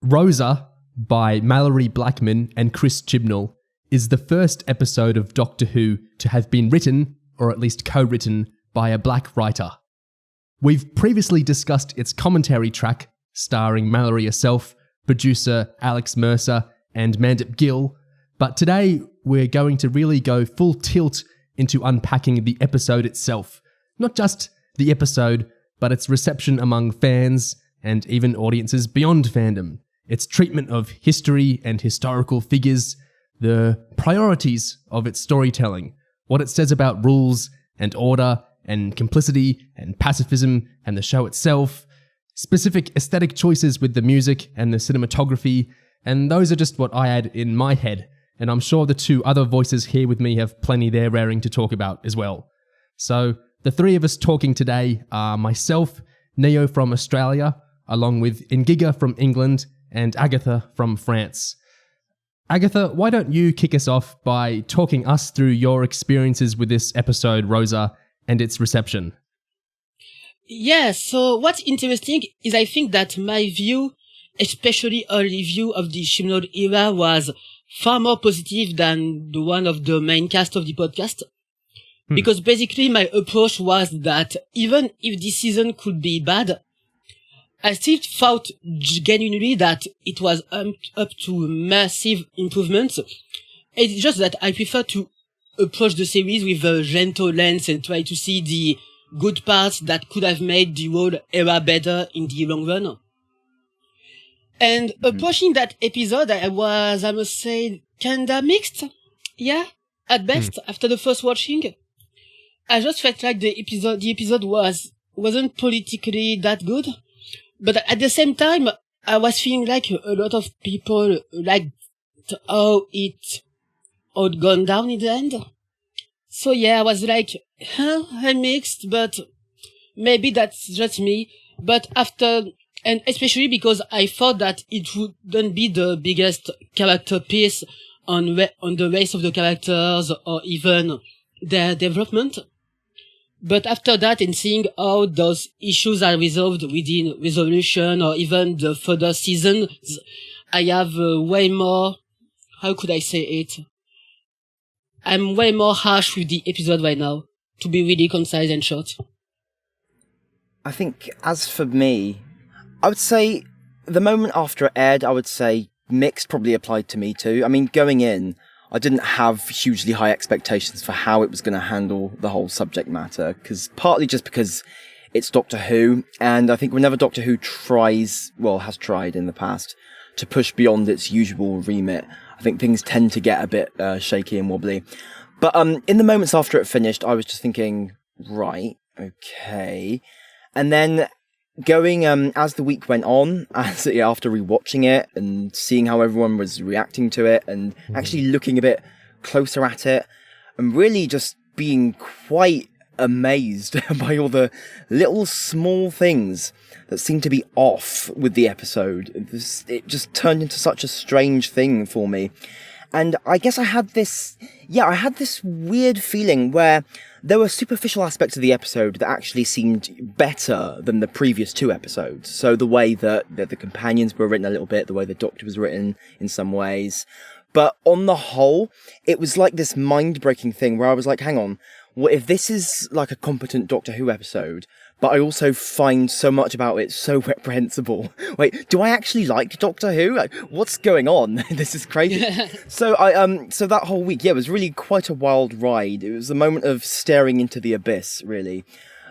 Rosa, by Malorie, Blackman and Chibnall, is the first episode of Doctor Who to have been written, or at least co-written, by a black writer. We've previously discussed its commentary track, starring Malorie herself, producer Alex Mercer and Mandip Gill, but today we're going to really go full tilt into unpacking the episode itself. Not just the episode, but its reception among fans and even audiences beyond fandom, its treatment of history and historical figures, the priorities of its storytelling, what it says about rules and order and complicity and pacifism and the show itself, specific aesthetic choices with the music and the cinematography, and those are just what I had in my head, and I'm sure the two other voices here with me have plenty they're raring to talk about as well. So, the three of us talking today are myself, Neo from Australia, along with Ingiga from England, and Agatha from France. Agatha, why don't you kick us off by talking us through your experiences with this episode, Rosa, and its reception? Yeah, so what's interesting is I think that my view, especially early view of the Chibnall era, was far more positive than the one of the main cast of the podcast. Because basically my approach was that even if this season could be bad, I still thought genuinely that it was up to massive improvements. It's just that I prefer to approach the series with a gentle lens and try to see the good parts that could have made the whole era better in the long run. And approaching that episode, I must say, kinda mixed. Yeah, at best, after the first watching. I just felt like the episode wasn't politically that good. But at the same time, I was feeling like a lot of people liked how it had gone down in the end. So yeah, I was like, I'm mixed, but maybe that's just me. But and especially because I thought that it wouldn't be the biggest character piece on the race of the characters or even their development. But after that, and seeing how those issues are resolved within Resolution or even the further seasons, I have way more, how could I say it? I'm way more harsh with the episode right now, to be really concise and short. I think, as for me, I would say the moment after it aired, I would say mixed probably applied to me too. I mean, going in, I didn't have hugely high expectations for how it was going to handle the whole subject matter, partly just because it's Doctor Who, and I think whenever Doctor Who has tried in the past, to push beyond its usual remit, I think things tend to get a bit shaky and wobbly. But in the moments after it finished, I was just thinking, right, okay. And then going as the week went on, after rewatching it and seeing how everyone was reacting to it and actually looking a bit closer at it and really just being quite amazed by all the little small things that seemed to be off with the episode. It just turned into such a strange thing for me. And I guess I had this weird feeling where there were superficial aspects of the episode that actually seemed better than the previous two episodes. So the way that the companions were written a little bit, the way the Doctor was written in some ways. But on the whole, it was like this mind-breaking thing where I was like, hang on, what if this is like a competent Doctor Who episode, but I also find so much about it so reprehensible. Wait, do I actually like Doctor Who? Like, what's going on? This is crazy. So so that whole week, it was really quite a wild ride. It was a moment of staring into the abyss, really.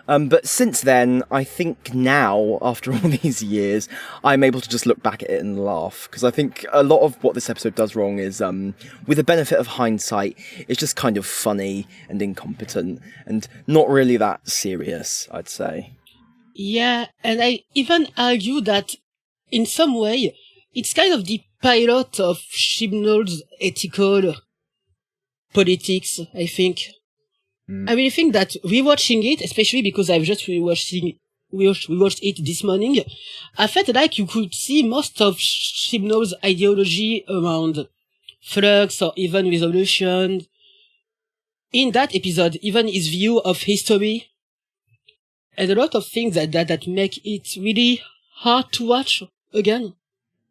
But since then, I think now, after all these years, I'm able to just look back at it and laugh. Because I think a lot of what this episode does wrong is, with the benefit of hindsight, it's just kind of funny and incompetent and not really that serious, I'd say. Yeah, and I even argue that, in some way, it's kind of the pilot of Chibnall's ethical politics, I think. I really think that rewatching it, especially because I've just rewatched it this morning, I felt like you could see most of Chibnall's ideology around flux or even resolution in that episode, even his view of history, and a lot of things that make it really hard to watch again.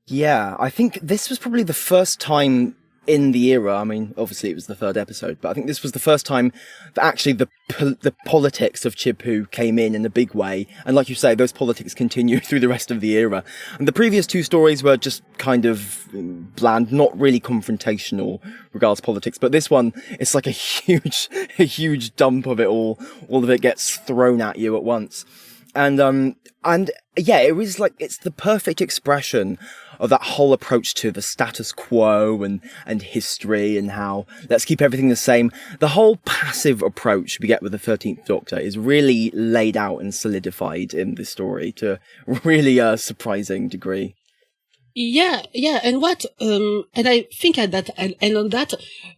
Yeah, I think this was probably the first time in the era. I mean, obviously it was the third episode, but I think this was the first time that actually the politics of Chibhu came in a big way. And like you say, those politics continue through the rest of the era. And the previous two stories were just kind of bland, not really confrontational regards politics. But this one, it's like a huge dump of it all. All of it gets thrown at you at once. And yeah, it was like, it's the perfect expression of that whole approach to the status quo and history and how let's keep everything the same. The whole passive approach we get with the 13th Doctor is really laid out and solidified in this story to a really surprising degree. Yeah, and I think at that, and on that,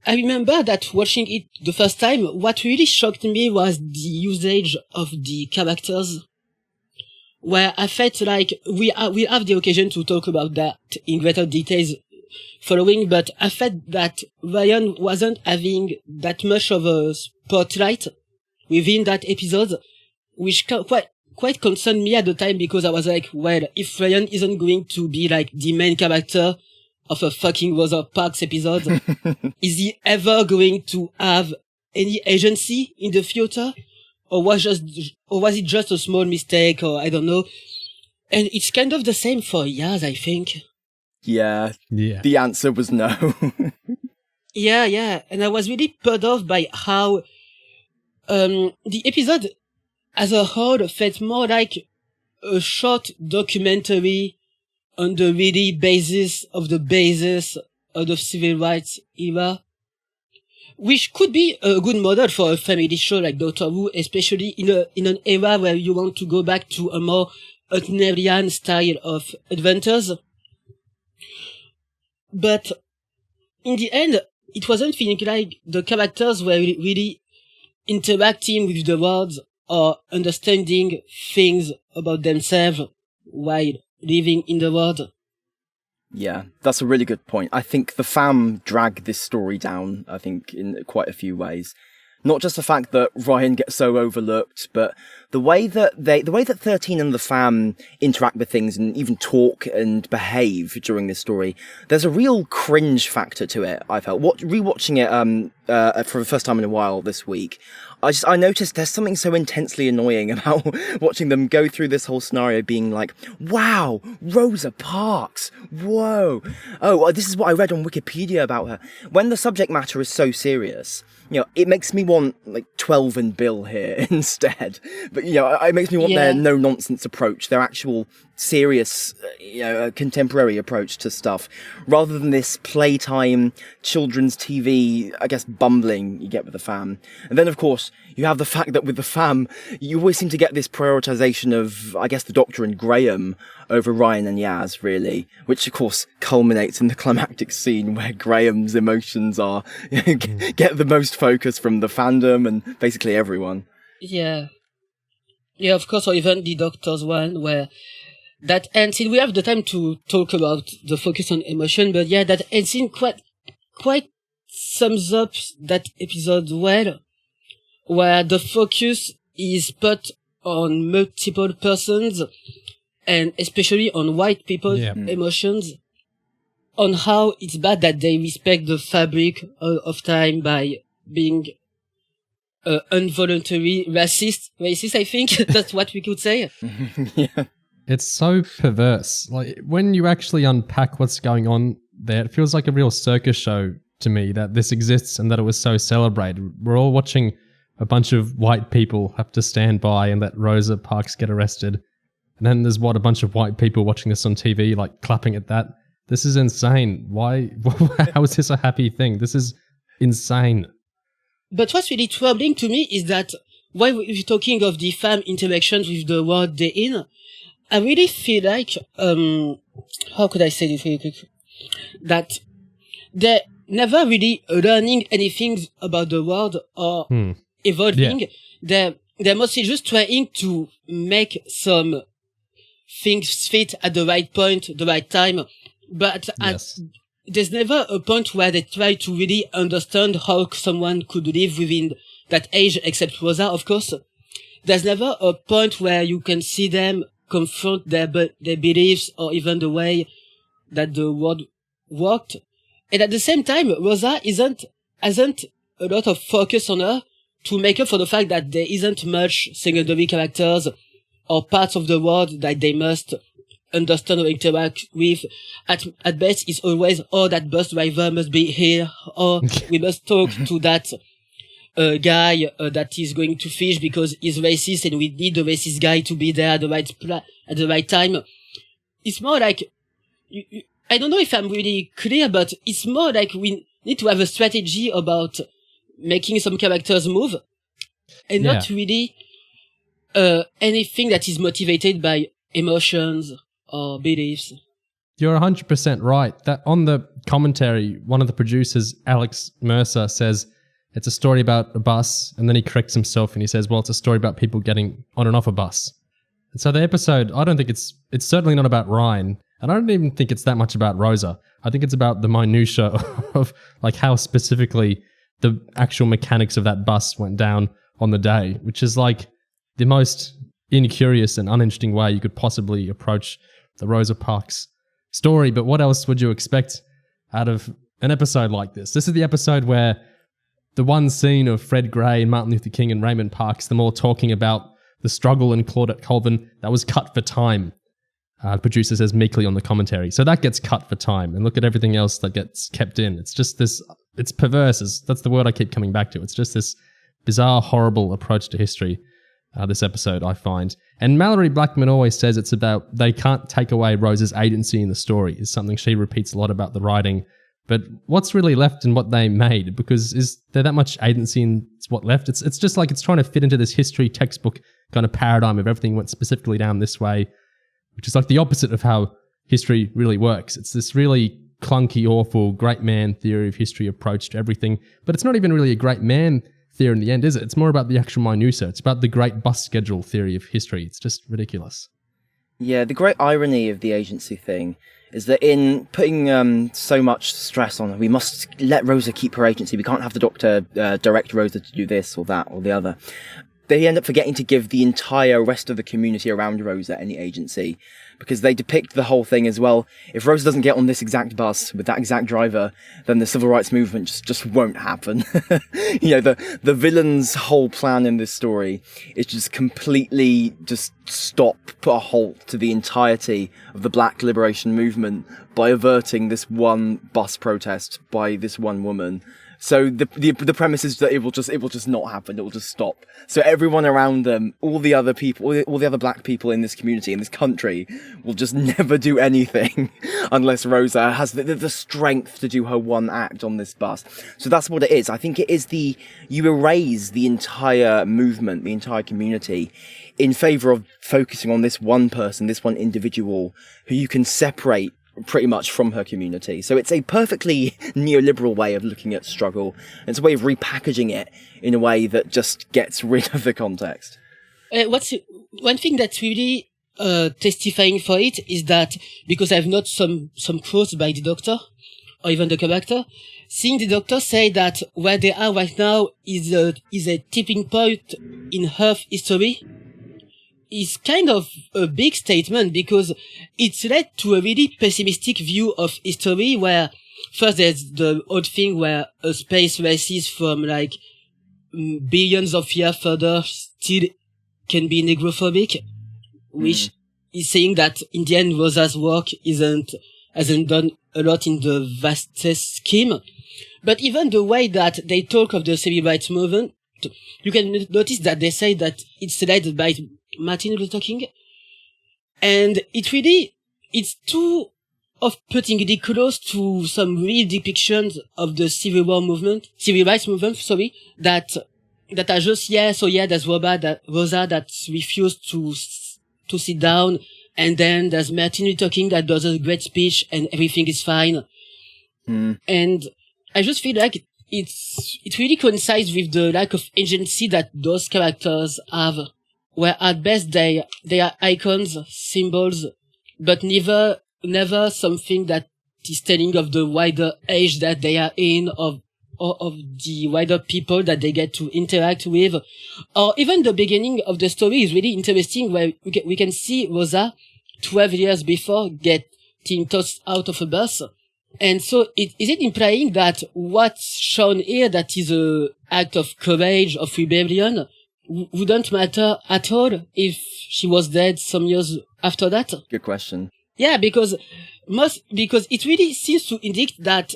I remember that watching it the first time, what really shocked me was the usage of the characters, where I felt like we'll have the occasion to talk about that in greater details following, but I felt that Ryan wasn't having that much of a spotlight within that episode, which quite concerned me at the time, because I was like, well, if Ryan isn't going to be like the main character of a fucking Rosa Parks episode, is he ever going to have any agency in the future? Or was it just a small mistake, or I don't know. And it's kind of the same for Yaz, I think. Yeah. The answer was no. Yeah. And I was really put off by how, the episode as a whole felt more like a short documentary on the really basis of the civil rights era, which could be a good model for a family show like Doctor Who, especially in an era where you want to go back to a more Tonerian style of adventures. But in the end, it wasn't feeling like the characters were really interacting with the world or understanding things about themselves while living in the world. Yeah, that's a really good point. I think the fam dragged this story down, I think, in quite a few ways. Not just the fact that Ryan gets so overlooked, but the way that 13 and the fam interact with things and even talk and behave during this story, there's a real cringe factor to it, I felt. Rewatching it for the first time in a while this week, I noticed there's something so intensely annoying about watching them go through this whole scenario being like, wow, Rosa Parks, whoa, oh, this is what I read on Wikipedia about her. When the subject matter is so serious, you know, it makes me want like 12 and Bill here instead. But, you know, it makes me want their no-nonsense approach, their actual serious, contemporary approach to stuff, rather than this playtime, children's TV, I guess, bumbling you get with the fam. And then, of course, you have the fact that with the fam, you always seem to get this prioritization of, I guess, the Doctor and Graham over Ryan and Yaz, really, which, of course, culminates in the climactic scene where Graham's emotions are get the most focus from the fandom and basically everyone. Yeah, of course, or even the Doctor's one, where that end scene, we have the time to talk about the focus on emotion, but yeah, that end scene quite sums up that episode well, where the focus is put on multiple persons, and especially on white people's emotions, on how it's bad that they respect the fabric of time by being involuntary racist, I think. That's what we could say. Yeah. It's so perverse. Like, when you actually unpack what's going on there, it feels like a real circus show to me that this exists and that it was so celebrated. We're all watching a bunch of white people have to stand by and let Rosa Parks get arrested. And then there's a bunch of white people watching this on TV, like clapping at that. This is insane. Why? How is this a happy thing? This is insane. But what's really troubling to me is that while we're talking of the fam interactions with the world they're in, I really feel like, how could I say this really quick? That they're never really learning anything about the world or evolving. Yeah. They're mostly just trying to make some things fit at the right point, the right time. But there's never a point where they try to really understand how someone could live within that age, except Rosa, of course. There's never a point where you can see them confront their beliefs or even the way that the world worked. And at the same time, Rosa hasn't a lot of focus on her to make up for the fact that there isn't much secondary characters or parts of the world that they must understand or interact with. At best, it's always, that bus driver must be here, or we must talk to that guy that is going to fish because he's racist and we need the racist guy to be there at the right time. It's more like, I don't know if I'm really clear, but it's more like we need to have a strategy about making some characters move and not really anything that is motivated by emotions or beliefs. You're 100% right. That on the commentary, one of the producers, Alex Mercer, says it's a story about a bus, and then he corrects himself and he says, well, it's a story about people getting on and off a bus. And so the episode, I don't think it's certainly not about Ryan, and I don't even think it's that much about Rosa. I think it's about the minutiae of like how specifically the actual mechanics of that bus went down on the day, which is like the most incurious and uninteresting way you could possibly approach the Rosa Parks story. But what else would you expect out of an episode like this? This is the episode where the one scene of Fred Gray and Martin Luther King and Raymond Parks, them all talking about the struggle in Claudette Colvin, that was cut for time. The producer says meekly on the commentary. So that gets cut for time. And look at everything else that gets kept in. It's just this, it's perverse. That's the word I keep coming back to. It's just this bizarre, horrible approach to history, this episode, I find. And Malorie Blackman always says it's about, they can't take away Rosa's agency in the story, is something she repeats a lot about the writing. But what's really left in what they made? Because is there that much agency in what left? It's just like it's trying to fit into this history textbook kind of paradigm of everything went specifically down this way, which is like the opposite of how history really works. It's this really clunky, awful, great man theory of history approach to everything. But it's not even really a great man theory in the end, is it? It's more about the actual minutiae. It's about the great bus schedule theory of history. It's just ridiculous. Yeah, the great irony of the agency thing is that in putting so much stress on, we must let Rosa keep her agency, we can't have the Doctor direct Rosa to do this or that or the other, they end up forgetting to give the entire rest of the community around Rosa any agency, because they depict the whole thing as well. If Rosa doesn't get on this exact bus with that exact driver, then the civil rights movement just won't happen. You know, the villain's whole plan in this story is just completely just put a halt to the entirety of the Black liberation movement by averting this one bus protest by this one woman. So the premise is that it will just not happen. It will just stop. So everyone around them, all the other people, all the other Black people in this community, in this country, will just never do anything unless Rosa has the strength to do her one act on this bus. So that's what it is. I think it is you erase the entire movement, the entire community, in favor of focusing on this one person, this one individual, who you can separate pretty much from her community. So it's a perfectly neoliberal way of looking at struggle. It's a way of repackaging it in a way that just gets rid of the context. One thing that's really testifying for it is that, because I've not some quotes by the Doctor or even the character, seeing the Doctor say that where they are right now is a tipping point in Earth history is kind of a big statement, because it's led to a really pessimistic view of history, where first there's the odd thing where a space races from like billions of years further still can be negrophobic, which is saying that in the end Rosa's work hasn't done a lot in the vastest scheme. But even the way that they talk of the civil rights movement, you can notice that they say that it's led by Martin Luther King, and it's too off-puttingly close to some real depictions of the civil rights movement, that are just, there's Rosa that refused to sit down, and then there's Martin Luther King that does a great speech and everything is fine. And I just feel like it really coincides with the lack of agency that those characters have, where at best they are icons, symbols, but never something that is telling of the wider age that they are in, or of the wider people that they get to interact with. Or even the beginning of the story is really interesting, where we can see Rosa 12 years before get being tossed out of a bus. And so is it implying that what's shown here, that is a act of courage, of rebellion, wouldn't matter at all if she was dead some years after that? Good question. Yeah, because it really seems to indicate that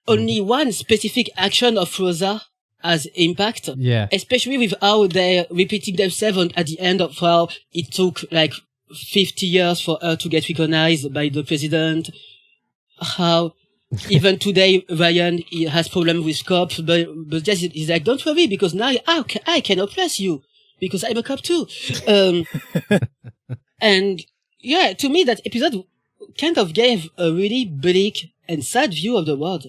only one specific action of Rosa has impact. Yeah. Especially with how they're repeating themselves at the end of how it took like 50 years for her to get recognized by the president. How even today Ryan he has problem with cops, but just he's like, don't worry, because now I can oppress you because I'm a cop too. And yeah, to me that episode kind of gave a really bleak and sad view of the world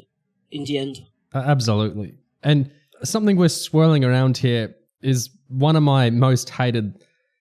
in the end. Absolutely. And something we're swirling around here is one of my most hated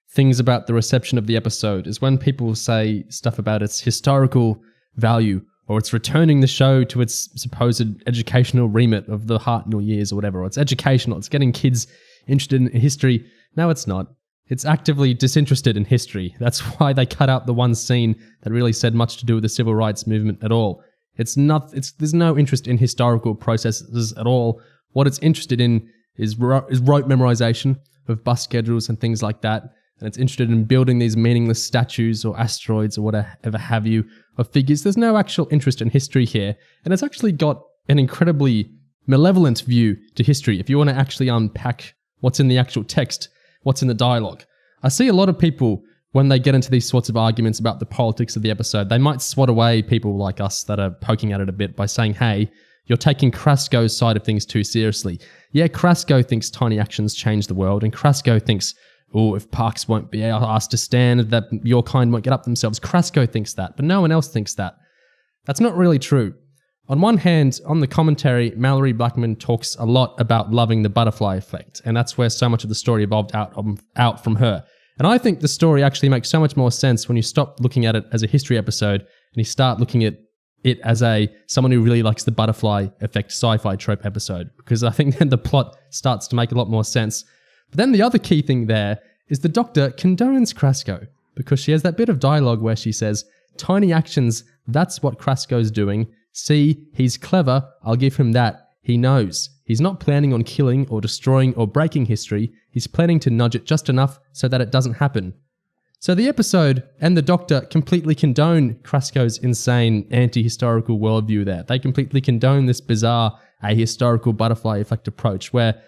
things about the reception of the episode is when people say stuff about its historical value or it's returning the show to its supposed educational remit of the Hartnell years or whatever, or it's educational, it's getting kids interested in history. No, it's not. It's actively disinterested in history. That's why they cut out the one scene that really said much to do with the civil rights movement at all. There's no interest in historical processes at all. What it's interested in is rote memorization of bus schedules and things like that. And it's interested in building these meaningless statues or asteroids or whatever have you of figures. There's no actual interest in history here. And it's actually got an incredibly malevolent view to history. If you want to actually unpack what's in the actual text, what's in the dialogue. I see a lot of people, when they get into these sorts of arguments about the politics of the episode, they might swat away people like us that are poking at it a bit by saying, hey, you're taking Krasko's side of things too seriously. Yeah, Krasko thinks tiny actions change the world, and Krasko thinks, oh, if parks won't be asked to stand, that your kind won't get up themselves. Krasko thinks that, but no one else thinks that. That's not really true. On one hand, on the commentary, Malorie Blackman talks a lot about loving the butterfly effect, and that's where so much of the story evolved out from her. And I think the story actually makes so much more sense when you stop looking at it as a history episode and you start looking at it as someone who really likes the butterfly effect sci-fi trope episode, because I think then the plot starts to make a lot more sense. But then the other key thing there is the Doctor condones Krasko, because she has that bit of dialogue where she says, tiny actions, that's what Krasko's doing. See, he's clever, I'll give him that. He knows. He's not planning on killing or destroying or breaking history. He's planning to nudge it just enough so that it doesn't happen. So the episode and the Doctor completely condone Krasko's insane anti-historical worldview there. They completely condone this bizarre ahistorical butterfly effect approach where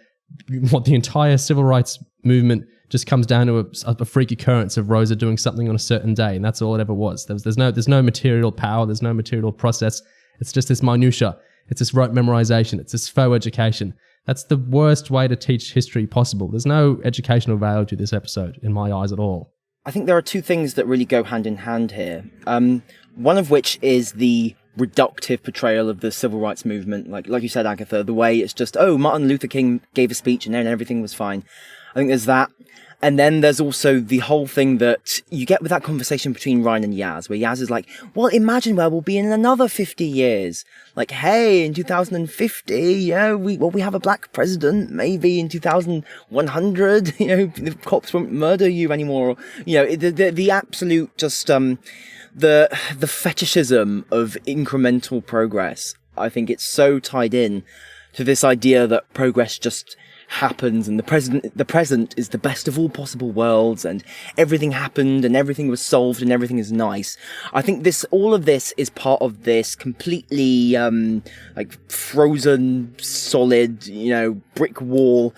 what the entire civil rights movement just comes down to a freak occurrence of Rosa doing something on a certain day, and that's all it ever was. There's no material power, there's no material process. It's just this minutia. It's this rote memorization. It's this faux education. That's the worst way to teach history possible. There's no educational value to this episode, in my eyes, at all. I think there are two things that really go hand in hand here. One of which is the reductive portrayal of the civil rights movement. Like you said, Agatha, the way it's just, oh, Martin Luther King gave a speech and then everything was fine. I think there's that. And then there's also the whole thing that you get with that conversation between Ryan and Yaz, where Yaz is like, well, imagine where we'll be in another 50 years. Like, hey, in 2050, we have a black president. Maybe in 2100, the cops won't murder you anymore. The absolute just, the fetishism of incremental progress. I think it's so tied in to this idea that progress just happens and the present is the best of all possible worlds and everything happened and everything was solved and everything is nice. I think all of this is part of this completely frozen solid brick wall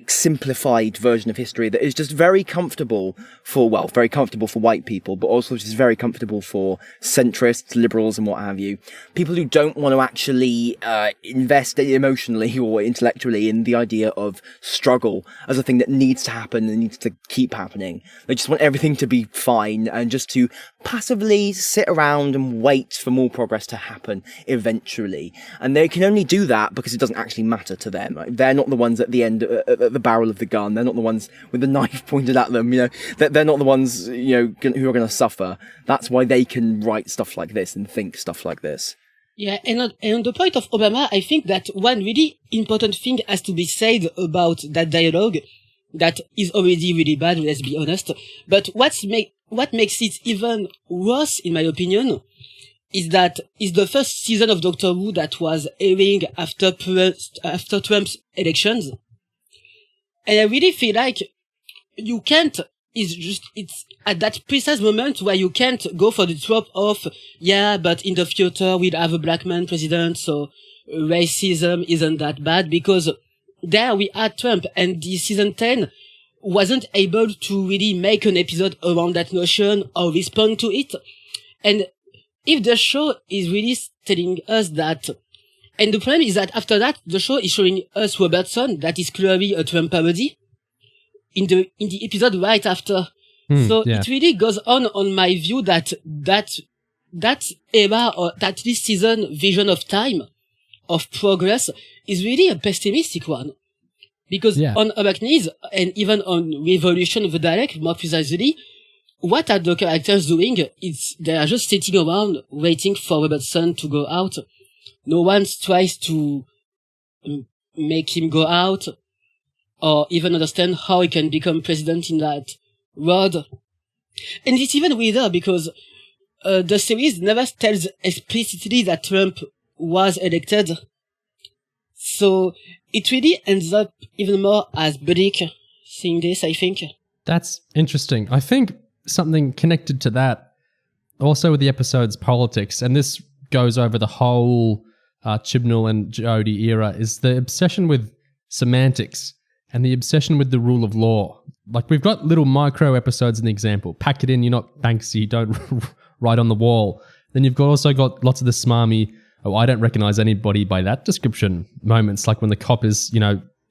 simplified version of history that is just very comfortable for white people, but also just very comfortable for centrists, liberals and what have you, people who don't want to actually invest emotionally or intellectually in the idea of struggle as a thing that needs to happen and needs to keep happening. They just want everything to be fine and just to passively sit around and wait for more progress to happen eventually. And they can only do that because it doesn't actually matter to them. They're not the ones at the end, at the barrel of the gun. They're not the ones with the knife pointed at them. They're not the ones, who are going to suffer. That's why they can write stuff like this and think stuff like this. Yeah, and on the point of Obama, I think that one really important thing has to be said about that dialogue that is already really bad, let's be honest. But what what makes it even worse, in my opinion, is that it's the first season of Doctor Who that was airing after Trump's elections. And I really feel like it's at that precise moment where you can't go for the trope of, yeah, but in the future we'll have a black man president, so racism isn't that bad, because there we had Trump, and the season 10 wasn't able to really make an episode around that notion or respond to it. And if the show is really telling us that, and the problem is that after that, the show is showing us Robertson, that is clearly a Trump parody, in the episode right after. It really goes on my view that era, or that this season vision of time, of progress, is really a pessimistic one. Because on Arachnids, and even on Revolution of the Dalek, more precisely, what are the characters doing? They are just sitting around waiting for Robertson to go out. No one tries to make him go out, or even understand how he can become president in that world. And it's even weirder because the series never tells explicitly that Trump was elected. So it really ends up even more as bleak seeing this, I think. That's interesting. I think something connected to that, also with the episode's politics, and this goes over the whole Chibnall and Jodie era, is the obsession with semantics and the obsession with the rule of law. Like, we've got little micro episodes in the example. Pack it in, you're not Banksy, don't write on the wall. Then you've also got lots of the smarmy, oh, I don't recognize anybody by that description moments, like when the cop is,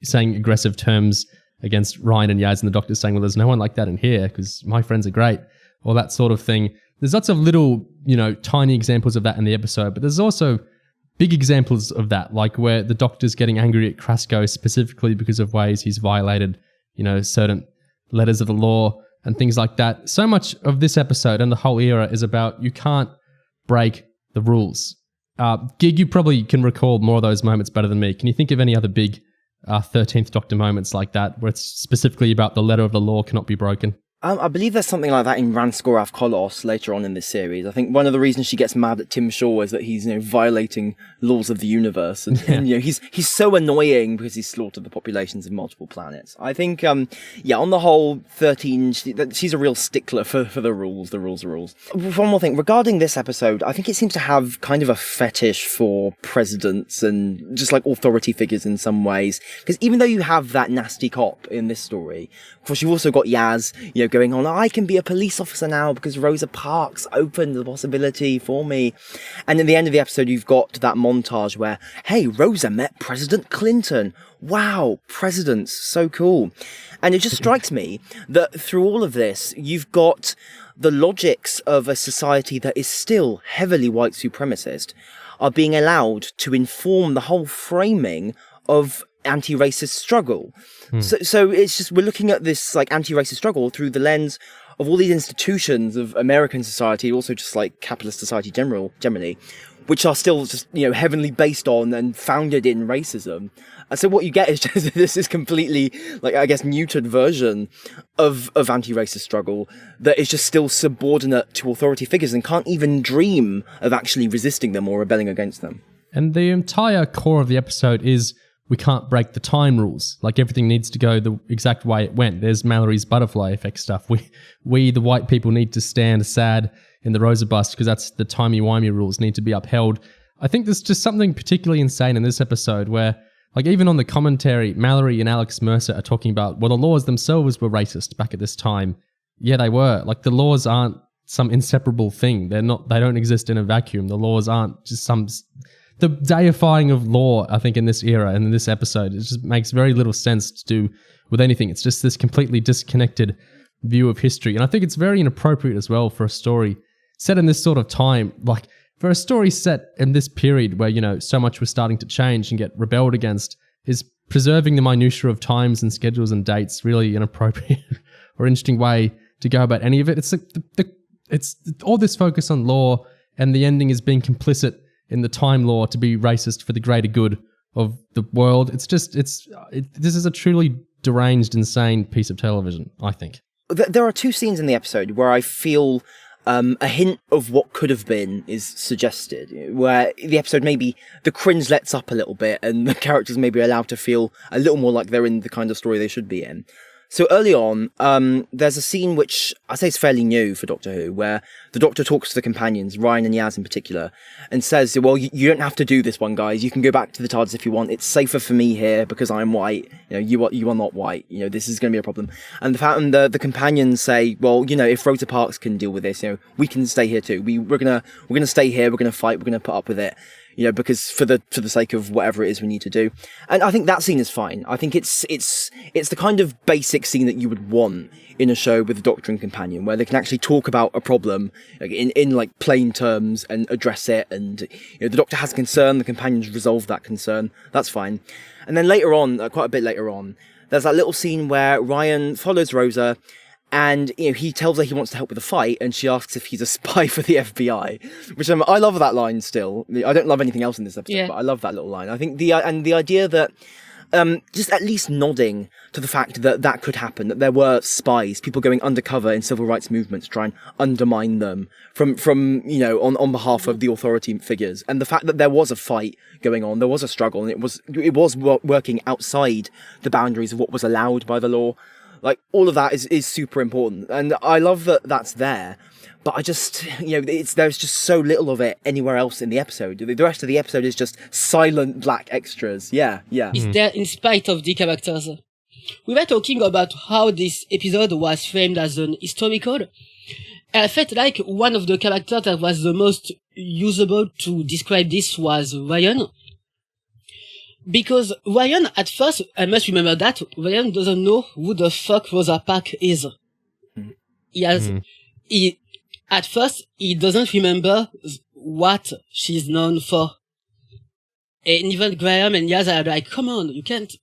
saying aggressive terms against Ryan and Yaz, and the doctor's saying, well, there's no one like that in here because my friends are great, or that sort of thing. There's lots of little, tiny examples of that in the episode, but there's also big examples of that, like where the doctor's getting angry at Krasko specifically because of ways he's violated, certain letters of the law and things like that. So much of this episode and the whole era is about you can't break the rules. Gig, you probably can recall more of those moments better than me. Can you think of any other big 13th Doctor moments like that, where it's specifically about the letter of the law cannot be broken? I believe there's something like that in Ranskorav Kolos later on in this series. I think one of the reasons she gets mad at Tim Shaw is that he's, violating laws of the universe. And, he's so annoying because he's slaughtered the populations of multiple planets. I think, on the whole, 13, she's a real stickler for the rules. The rules are rules. One more thing. Regarding this episode, I think it seems to have kind of a fetish for presidents and just like authority figures in some ways. Because even though you have that nasty cop in this story, of course, you've also got Yaz, going on, I can be a police officer now because Rosa Parks opened the possibility for me. And in the end of the episode, you've got that montage where, hey, Rosa met President Clinton. Wow, presidents, so cool. And it just strikes me that through all of this, you've got the logics of a society that is still heavily white supremacist are being allowed to inform the whole framing of anti-racist struggle. So it's just, we're looking at this like anti-racist struggle through the lens of all these institutions of American society, also just like capitalist society generally, which are still just, heavily based on and founded in racism. And so what you get is just this is completely, like, I guess, neutered version of anti-racist struggle that is just still subordinate to authority figures and can't even dream of actually resisting them or rebelling against them. And the entire core of the episode is we can't break the time rules. Like, everything needs to go the exact way it went. There's Mallory's butterfly effect stuff. We the white people, need to stand sad in the Rosa bust because that's the timey-wimey rules need to be upheld. I think there's just something particularly insane in this episode where, like, even on the commentary, Malorie and Alex Mercer are talking about, well, the laws themselves were racist back at this time. Yeah, they were. Like, the laws aren't some inseparable thing. They don't exist in a vacuum. The laws aren't just the deifying of law, I think, in this era and in this episode, it just makes very little sense to do with anything. It's just this completely disconnected view of history. And I think it's very inappropriate as well for a story set in this sort of time. Like, for a story set in this period where, so much was starting to change and get rebelled against, is preserving the minutiae of times and schedules and dates really inappropriate or interesting way to go about any of it. It's like it's all this focus on law, and the ending is being complicit in the time law to be racist for the greater good of the world. This is a truly deranged, insane piece of television, I think. there are two scenes in the episode where I feel a hint of what could have been is suggested, where the episode maybe the cringe lets up a little bit and the characters may be allowed to feel a little more like they're in the kind of story they should be in. So early on, there's a scene which I say is fairly new for Doctor Who, where the Doctor talks to the companions, Ryan and Yaz in particular, and says, well, you don't have to do this one, guys. You can go back to the TARDIS if you want. It's safer for me here because I'm white. You are not white. This is going to be a problem. And the companions say, well, if Rosa Parks can deal with this, we can stay here too. We're gonna stay here. We're gonna fight. We're gonna put up with it. Because for the sake of whatever it is we need to do. And I think that scene is fine. I think it's the kind of basic scene that you would want in a show with the Doctor and companion, where they can actually talk about a problem in like plain terms and address it. And the Doctor has a concern, the companions resolve that concern. That's fine. And then later on, quite a bit later on, there's that little scene where Ryan follows Rosa. And, he tells her he wants to help with the fight, and she asks if he's a spy for the FBI, which I love that line still. I don't love anything else in this episode, but I love that little line. I think the idea that, just at least nodding to the fact that could happen, that there were spies, people going undercover in civil rights movements to try and undermine them from on behalf of the authority figures. And the fact that there was a fight going on, there was a struggle, and it was working outside the boundaries of what was allowed by the law. Like, all of that is super important. And I love that that's there. But I just, there's just so little of it anywhere else in the episode. The rest of the episode is just silent black extras. Yeah. It's there in spite of the characters. We were talking about how this episode was framed as an historical. And I felt like one of the characters that was the most usable to describe this was Ryan. Because Ryan, at first, I must remember that, Ryan doesn't know who the fuck Rosa Parks is. At first, he doesn't remember what she's known for. And even Graham and Yaz are like, come on, you can't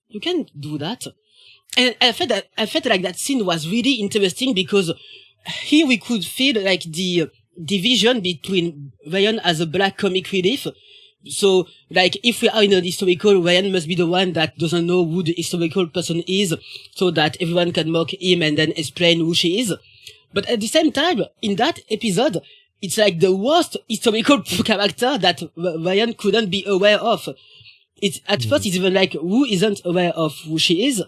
do that. And I felt like that scene was really interesting because here we could feel like the division between Ryan as a black comic relief. So, like, if we are in a historical, Ryan must be the one that doesn't know who the historical person is, so that everyone can mock him and then explain who she is. But at the same time, in that episode, it's like the worst historical character that Ryan couldn't be aware of. At first, it's even like, who isn't aware of who she is?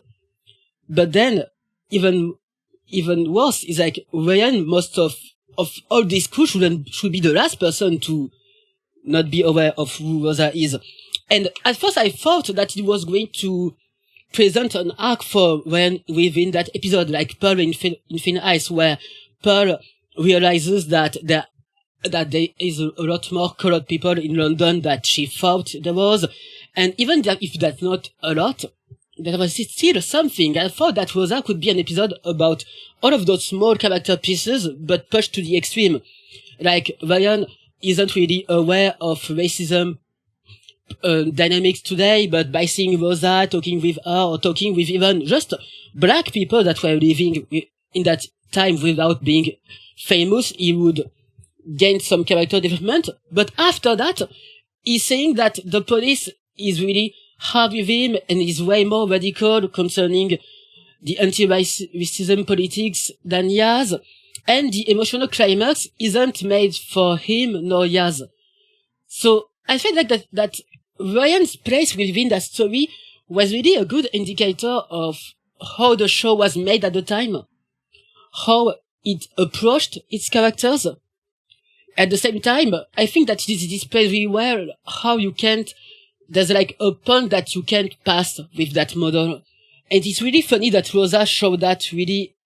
But then, even worse, is like, Ryan, most of all this crew should be the last person to not be aware of who Rosa is. And at first I thought that it was going to present an arc for Ryan within that episode, like Pearl in Thin Ice, where Pearl realizes that there is a lot more colored people in London that she thought there was. And even if that's not a lot, there was still something. I thought that Rosa could be an episode about all of those small character pieces, but pushed to the extreme. Like, Ryan isn't really aware of racism dynamics today, but by seeing Rosa, talking with her, or talking with even just black people that were living in that time without being famous, he would gain some character development. But after that, he's saying that the police is really hard with him and is way more radical concerning the anti-racism politics than Yaz. And the emotional climax isn't made for him nor Yaz. So I felt like that Ryan's place within that story was really a good indicator of how the show was made at the time, how it approached its characters. At the same time, I think that it displays really well how there's like a point that you can't pass with that model. And it's really funny that Rosa showed that really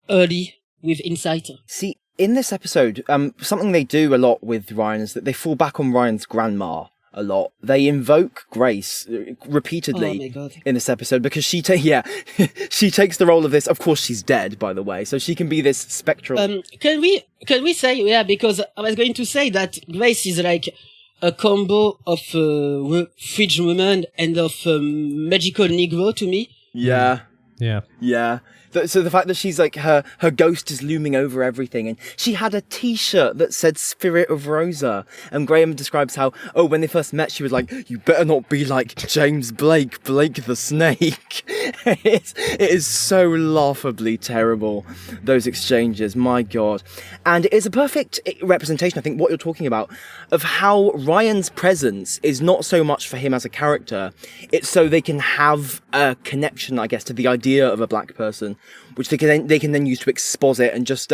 early with insight. See, in this episode, something they do a lot with Ryan is that they fall back on Ryan's grandma a lot. They invoke Grace repeatedly in this episode because she takes the role of this. Of course, she's dead, by the way, so she can be this spectral. Can we say because I was going to say that Grace is like a combo of fridge woman and of magical Negro to me. Yeah. Yeah. Yeah. So the fact that she's like, her ghost is looming over everything, and she had a t-shirt that said Spirit of Rosa, and Graham describes how, when they first met, she was like, you better not be like James Blake the Snake. It is so laughably terrible, those exchanges, my God. And it is a perfect representation, I think, what you're talking about, of how Ryan's presence is not so much for him as a character, it's so they can have a connection, I guess, to the idea of a black person, which they can then use to exposit and just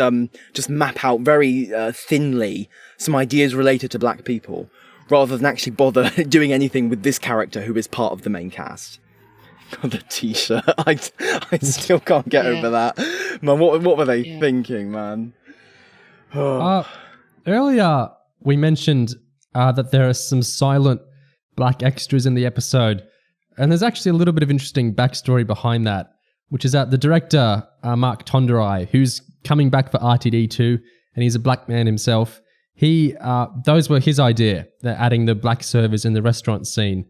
map out very thinly some ideas related to black people, rather than actually bother doing anything with this character who is part of the main cast. God, the t-shirt. I still can't get over that. Man, what were they thinking, man? Earlier, we mentioned that there are some silent black extras in the episode, and there's actually a little bit of interesting backstory behind that, which is that the director, Mark Tonderai, who's coming back for RTD2, and he's a black man himself, those were his idea, adding the black servers in the restaurant scene.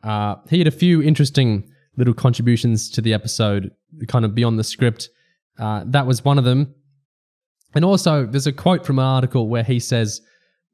He had a few interesting little contributions to the episode, kind of beyond the script. That was one of them. And also, there's a quote from an article where he says,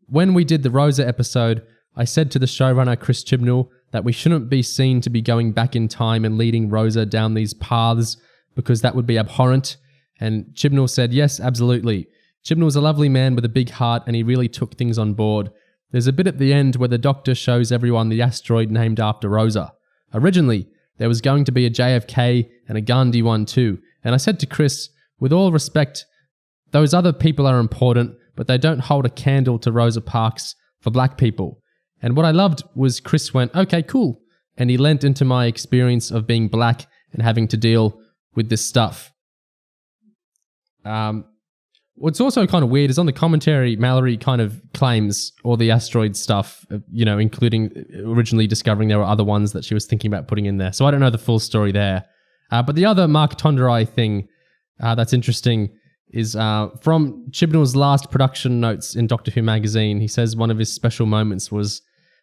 "When we did the Rosa episode, I said to the showrunner, Chris Chibnall, that we shouldn't be seen to be going back in time and leading Rosa down these paths because that would be abhorrent." And Chibnall said, "Yes, absolutely. Chibnall's a lovely man with a big heart and he really took things on board. There's a bit at the end where the Doctor shows everyone the asteroid named after Rosa. Originally, there was going to be a JFK and a Gandhi one too. And I said to Chris, with all respect, those other people are important, but they don't hold a candle to Rosa Parks for black people. And what I loved was Chris went, okay, cool. And he lent into my experience of being black and having to deal with this stuff." What's also kind of weird is on the commentary, Malorie kind of claims all the asteroid stuff, including originally discovering there were other ones that she was thinking about putting in there. So I don't know the full story there. But the other Mark Tonderai thing that's interesting is from Chibnall's last production notes in Doctor Who magazine. He says one of his special moments was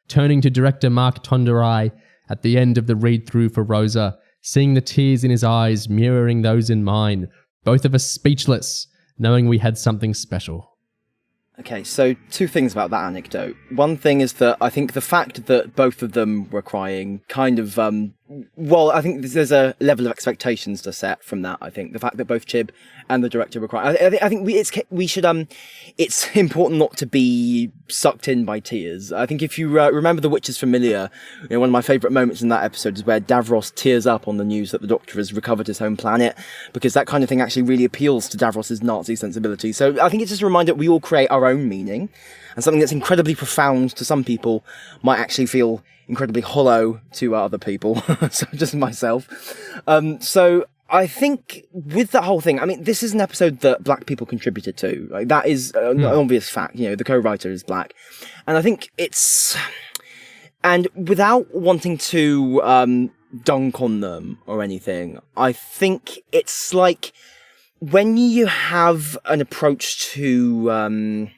turning to director Mark Tonderai at the end of the read-through for Rosa, seeing the tears in his eyes mirroring those in mine, both of us speechless, knowing we had something special. Okay, so two things about that anecdote. One thing is that I think the fact that both of them were crying kind of, I think there's a level of expectations to set from that. I think the fact that both Chib and the director were crying. I think we should, it's important not to be sucked in by tears. I think if you remember The Witch is Familiar, one of my favourite moments in that episode is where Davros tears up on the news that the Doctor has recovered his home planet, because that kind of thing actually really appeals to Davros's Nazi sensibility. So I think it's just a reminder that we all create our own meaning, and something that's incredibly profound to some people might actually feel incredibly hollow to other people. So just myself. So I think with that whole thing, I mean, this is an episode that black people contributed to. Like, that is an obvious fact. The co-writer is black. And I think and without wanting to dunk on them or anything, I think it's like when you have an approach to a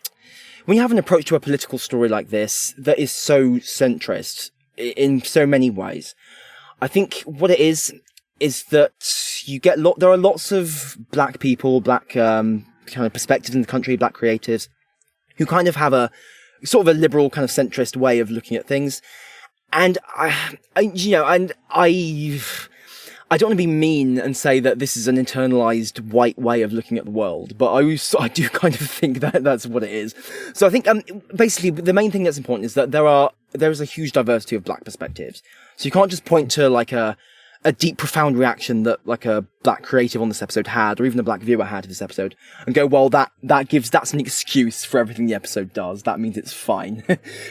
political story like this that is so centrist in so many ways, I think what it is that you get there are lots of black people, black kind of perspectives in the country, black creatives, who kind of have a sort of a liberal kind of centrist way of looking at things. And I don't want to be mean and say that this is an internalized white way of looking at the world, but I do kind of think that that's what it is. So I think basically the main thing that's important is that there is a huge diversity of black perspectives. So you can't just point to like a deep, profound reaction that like a black creative on this episode had, or even a black viewer had to this episode, and go, well, that's an excuse for everything the episode does. That means it's fine.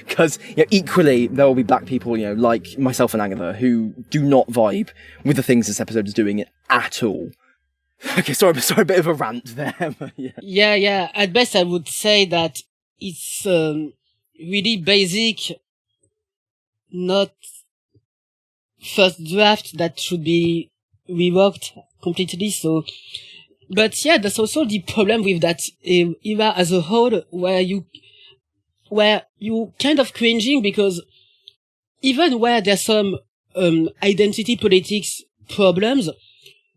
Because equally, there will be black people, like myself and Agatha, who do not vibe with the things this episode is doing at all. Okay, sorry, a bit of a rant there. But yeah. At best, I would say that it's really basic, not first draft that should be reworked completely. So, but yeah, that's also the problem with that era as a whole, where you kind of cringing, because even where there's some identity politics problems,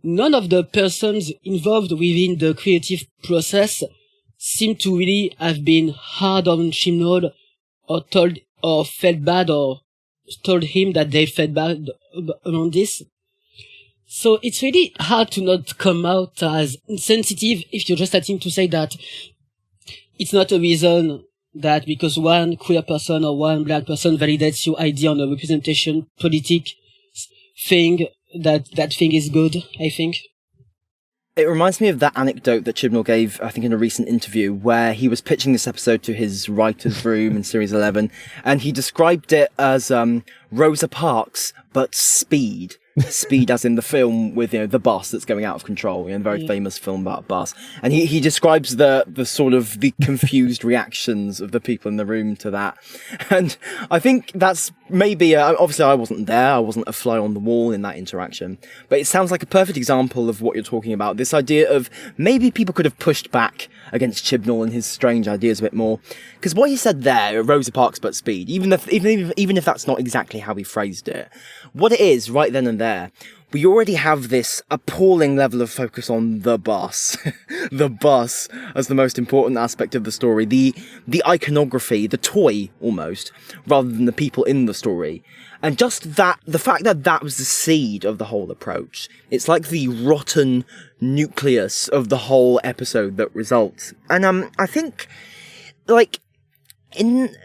none of the persons involved within the creative process seem to really have been hard on Chibnall or felt bad or told him that they felt bad around this. So it's really hard to not come out as insensitive if you're just starting to say that it's not a reason that because one queer person or one black person validates your idea on a representation politic thing, that thing is good, I think. It reminds me of that anecdote that Chibnall gave, I think, in a recent interview, where he was pitching this episode to his writer's room in Series 11, and he described it as Rosa Parks, but speed. Speed as in the film with, the bus that's going out of control, the very famous film about a bus. And he describes the sort of the confused reactions of the people in the room to that. And I think that's maybe, obviously I wasn't there, I wasn't a fly on the wall in that interaction, but it sounds like a perfect example of what you're talking about. This idea of maybe people could have pushed back against Chibnall and his strange ideas a bit more. Because what he said there, Rosa Parks but speed, even if that's not exactly how he phrased it, what it is right then and there, we already have this appalling level of focus on the bus. The bus as the most important aspect of the story, the iconography, the toy almost, rather than the people in the story. And just that, the fact that that was the seed of the whole approach, it's like the rotten nucleus of the whole episode that results. And I think, in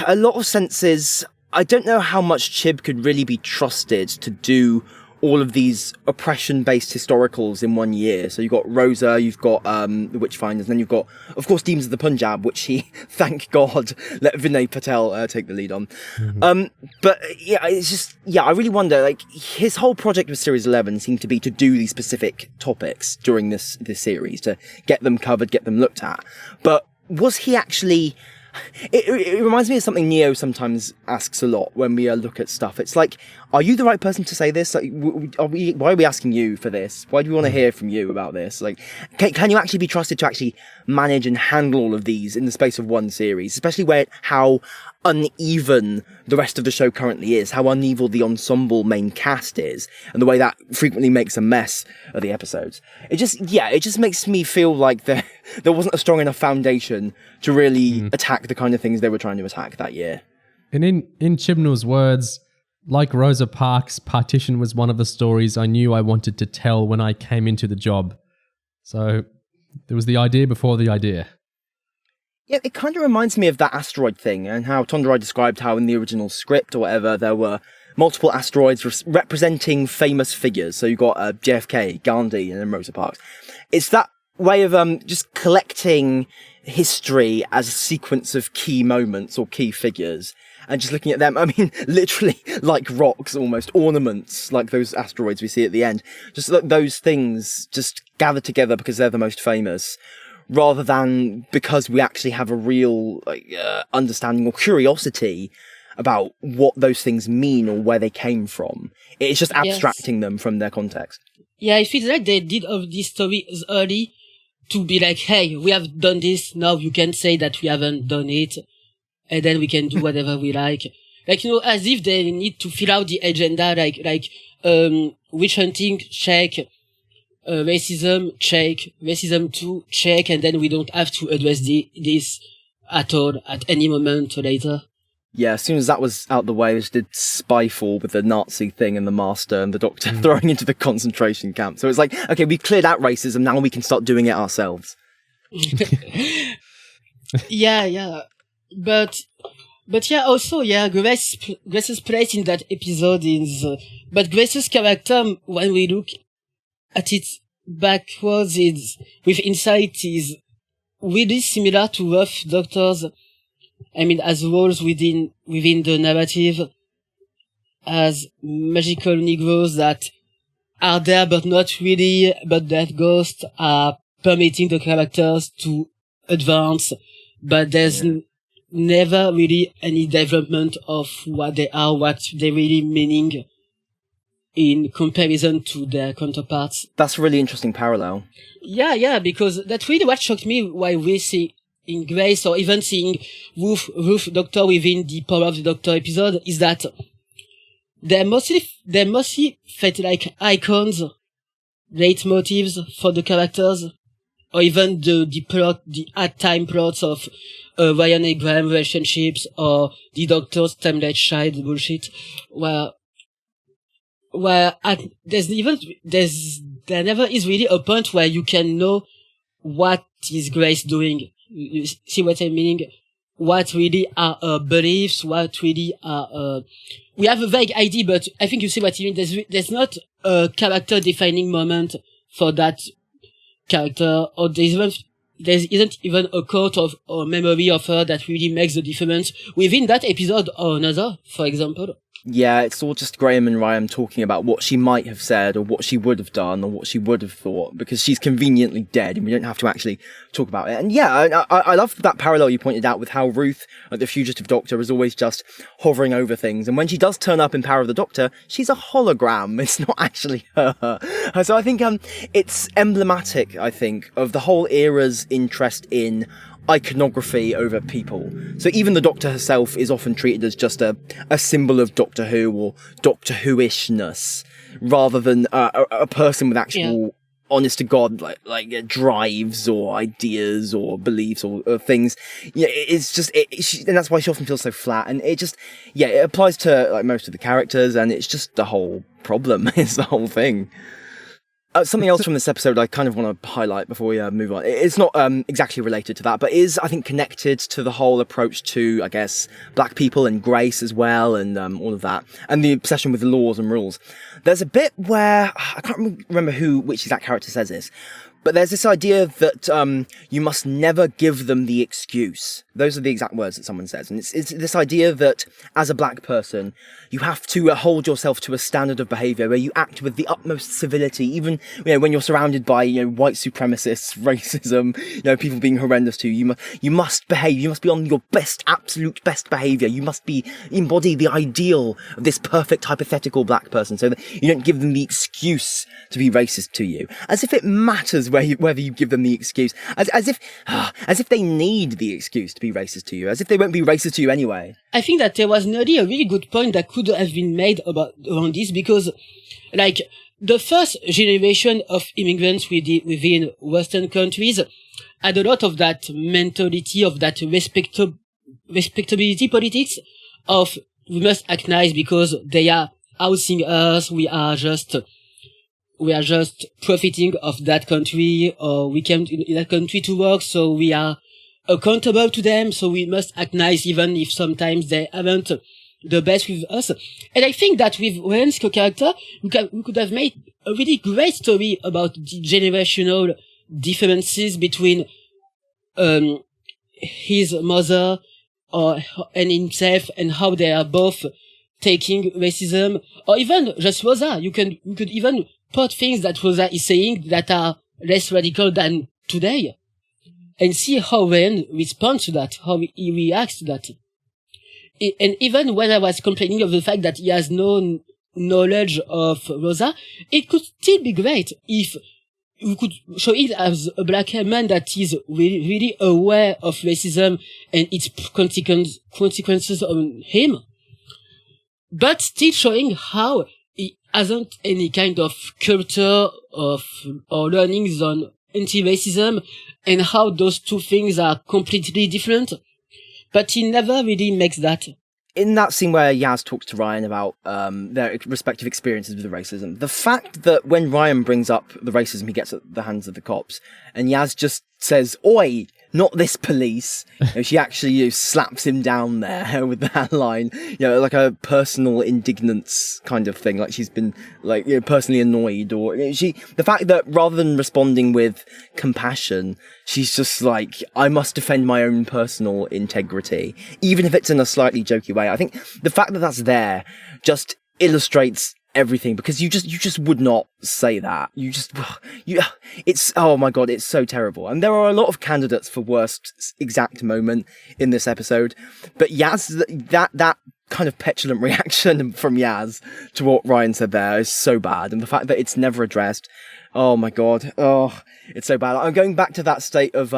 a lot of senses, I don't know how much Chib could really be trusted to do all of these oppression-based historicals in 1 year. So you've got Rosa, you've got the Witchfinders, and then you've got, of course, Demons of the Punjab, which he, thank God, let Vinay Patel take the lead on. But yeah, it's just, I really wonder, his whole project with Series 11 seemed to be to do these specific topics during this series, to get them covered, get them looked at. But was he actually... It reminds me of something Neo sometimes asks a lot when we look at stuff. It's like, are you the right person to say this? Why are we asking you for this? Why do we want to hear from you about this? Can you actually be trusted to actually manage and handle all of these in the space of one series? Especially how uneven the rest of the show currently is, how uneven the ensemble main cast is, and the way that frequently makes a mess of the episodes. It just makes me feel like there wasn't a strong enough foundation to really attack the kind of things they were trying to attack that year. And in Chibnall's words, like Rosa Parks, partition was one of the stories I knew I wanted to tell when I came into the job. So there was the idea before the idea. Yeah, it kind of reminds me of that asteroid thing, and how Tonderai described how in the original script or whatever, there were multiple asteroids representing famous figures. So you've got JFK, Gandhi, and then Rosa Parks. It's that way of just collecting history as a sequence of key moments or key figures, and just looking at them, I mean, literally like rocks, almost ornaments, like those asteroids we see at the end. Just those things just gather together because they're the most famous, rather than because we actually have a real understanding or curiosity about what those things mean or where they came from. It's just abstracting them from their context. Yeah, I feel like they did all these stories early to be like, hey, we have done this, now you can say that we haven't done it, and then we can do whatever we like. As if they need to fill out the agenda, witch hunting, check, racism, check, racism 2, check, and then we don't have to address this at all at any moment later. Yeah, as soon as that was out the way, we just did Spyfall with the Nazi thing and the Master and the Doctor throwing into the concentration camp. So it's like, okay, we cleared out racism, now we can start doing it ourselves. Yeah. But yeah, also, Grace's place in that episode is, but Grace's character, when we look at it backwards, with insight, is really similar to Rough Doctors. I mean, as roles within the narrative, as magical Negroes that are there but not really, but that ghosts are permitting the characters to advance, but there's never really any development of what they are, what they're really meaning in comparison to their counterparts. That's a really interesting parallel. Yeah, because that's really what shocked me while we see in Grace, or even seeing Ruth Doctor within the Power of the Doctor episode, is that they mostly felt like icons leitmotifs for the characters, or even the at time plots of Ryan and Graham relationships, or the Doctor's timeless child bullshit, where there never is really a point where you can know what is Grace doing. You see what I mean? What really are her beliefs, what really are, we have a vague idea, but I think you see what you mean. There's not a character defining moment for that character, or there isn't even a quote of or memory of her that really makes the difference within that episode or another, for example. Yeah, it's all just Graham and Ryan talking about what she might have said or what she would have done or what she would have thought, because she's conveniently dead and we don't have to actually talk about it. And yeah, I love that parallel you pointed out with how Ruth, like the fugitive Doctor, is always just hovering over things. And when she does turn up in Power of the Doctor, she's a hologram. It's not actually her. So I think it's emblematic, I think, of the whole era's interest in iconography over people. So even the Doctor herself is often treated as just a symbol of Doctor Who or Doctor Who-ishness, rather than a person with actual honest to God like drives or ideas or beliefs or things. Yeah, it's just and that's why she often feels so flat. And it just it applies to like most of the characters, and it's just the whole problem. It's the whole thing. Something else from this episode I kind of want to highlight before we move on. It's not exactly related to that, but is, I think, connected to the whole approach to, I guess, black people and Grace as well, and all of that, and the obsession with laws and rules. There's a bit where, I can't remember which exact character says this, but there's this idea that you must never give them the excuse. Those are the exact words that someone says. And it's this idea that as a black person, you have to hold yourself to a standard of behaviour where you act with the utmost civility, even when you're surrounded by white supremacists, racism, people being horrendous to you. You must behave. You must be on your absolute best behaviour. You must embody the ideal of this perfect hypothetical black person, so that you don't give them the excuse to be racist to you. As if it matters whether you give them the excuse. As if they need the excuse to be racist to you, as if they won't be racist to you anyway. I think that there was nearly a really good point that could have been made around this, because, like, the first generation of immigrants within Western countries had a lot of that mentality of that respectability politics of we must act nice because they are housing us, we are just profiting of that country, or we came in that country to work, so we are accountable to them, so we must act nice even if sometimes they aren't the best with us. And I think that with Ryan's character, we could have made a really great story about the generational differences between his mother and himself, and how they are both taking racism, or even just Rosa. You could even put things that Rosa is saying that are less radical than today, and see how Ryan responds to that, how he reacts to that. And even when I was complaining of the fact that he has no knowledge of Rosa, it could still be great if we could show it as a black man that is really, really aware of racism and its consequences on him, but still showing how he hasn't any kind of culture or learnings on anti-racism, and how those two things are completely different. But he never really makes that. In that scene where Yaz talks to Ryan about their respective experiences with the racism, the fact that when Ryan brings up the racism he gets at the hands of the cops, and Yaz just says, "Oi, not this police," she actually slaps him down there with that line, like a personal indignance kind of thing, like she's been personally annoyed, or the fact that rather than responding with compassion, she's just like, I must defend my own personal integrity, even if it's in a slightly jokey way. I think the fact that that's there just illustrates everything, because you just would not say that. It's, oh my god, it's so terrible. And there are a lot of candidates for worst exact moment in this episode, but Yaz, that kind of petulant reaction from Yaz to what Ryan said there is so bad, and the fact that it's never addressed, oh my god, it's so bad. I'm going back to that state of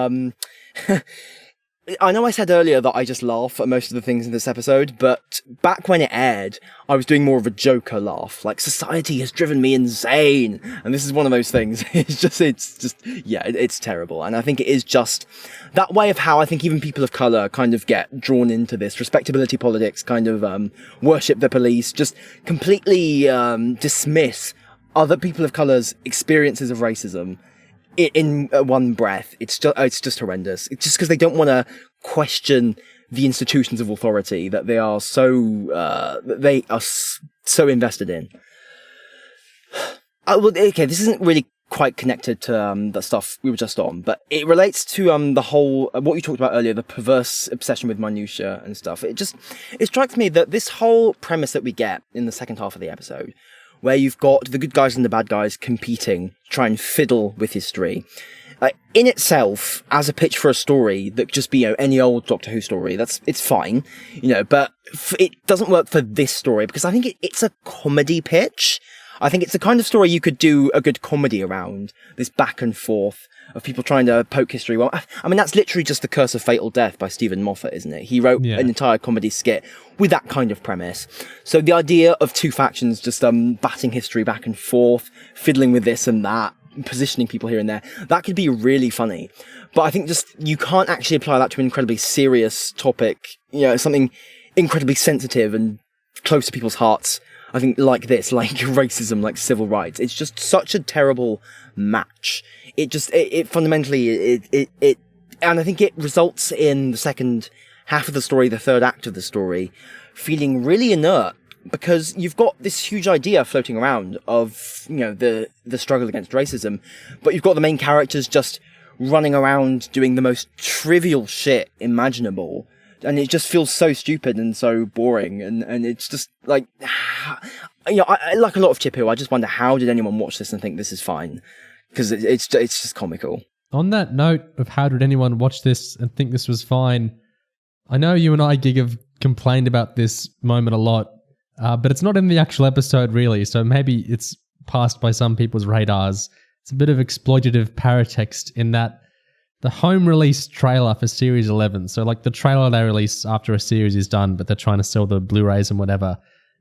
I know I said earlier that I just laugh at most of the things in this episode, but back when it aired, I was doing more of a Joker laugh. Like, society has driven me insane. And this is one of those things. It's terrible. And I think it is just that way of how I think even people of colour kind of get drawn into this. Respectability politics, kind of worship the police, just completely dismiss other people of colour's experiences of racism in one breath. It's just horrendous. It's just because they don't want to question the institutions of authority that they are so invested in. This isn't really quite connected to the stuff we were just on, but it relates to the whole what you talked about earlier, the perverse obsession with minutiae and stuff. It strikes me that this whole premise that we get in the second half of the episode, where you've got the good guys and the bad guys competing, try and fiddle with history. In itself, as a pitch for a story that could just be any old Doctor Who story, it's fine, but it doesn't work for this story because I think it's a comedy pitch. I think it's the kind of story you could do a good comedy around, this back and forth of people trying to poke history. Well, I mean, that's literally just The Curse of Fatal Death by Stephen Moffat, isn't it? He wrote an entire comedy skit with that kind of premise. So the idea of two factions just batting history back and forth, fiddling with this and that, positioning people here and there, that could be really funny. But I think just you can't actually apply that to an incredibly serious topic, something incredibly sensitive and close to people's hearts. I think like this, like racism, like civil rights. It's just such a terrible match. It fundamentally, and I think it results in the second half of the story, the third act of the story, feeling really inert because you've got this huge idea floating around of, the struggle against racism, but you've got the main characters just running around doing the most trivial shit imaginable. And it just feels so stupid and so boring, and it's just like, I like a lot of Chip Hill. I just wonder, how did anyone watch this and think this is fine? Because it's just comical. On that note of how did anyone watch this and think this was fine, I know you and I, Gig, have complained about this moment a lot, but it's not in the actual episode really, so maybe it's passed by some people's radars. It's a bit of exploitative paratext in that the home release trailer for Series 11, so like the trailer they release after a series is done, but they're trying to sell the Blu-rays and whatever,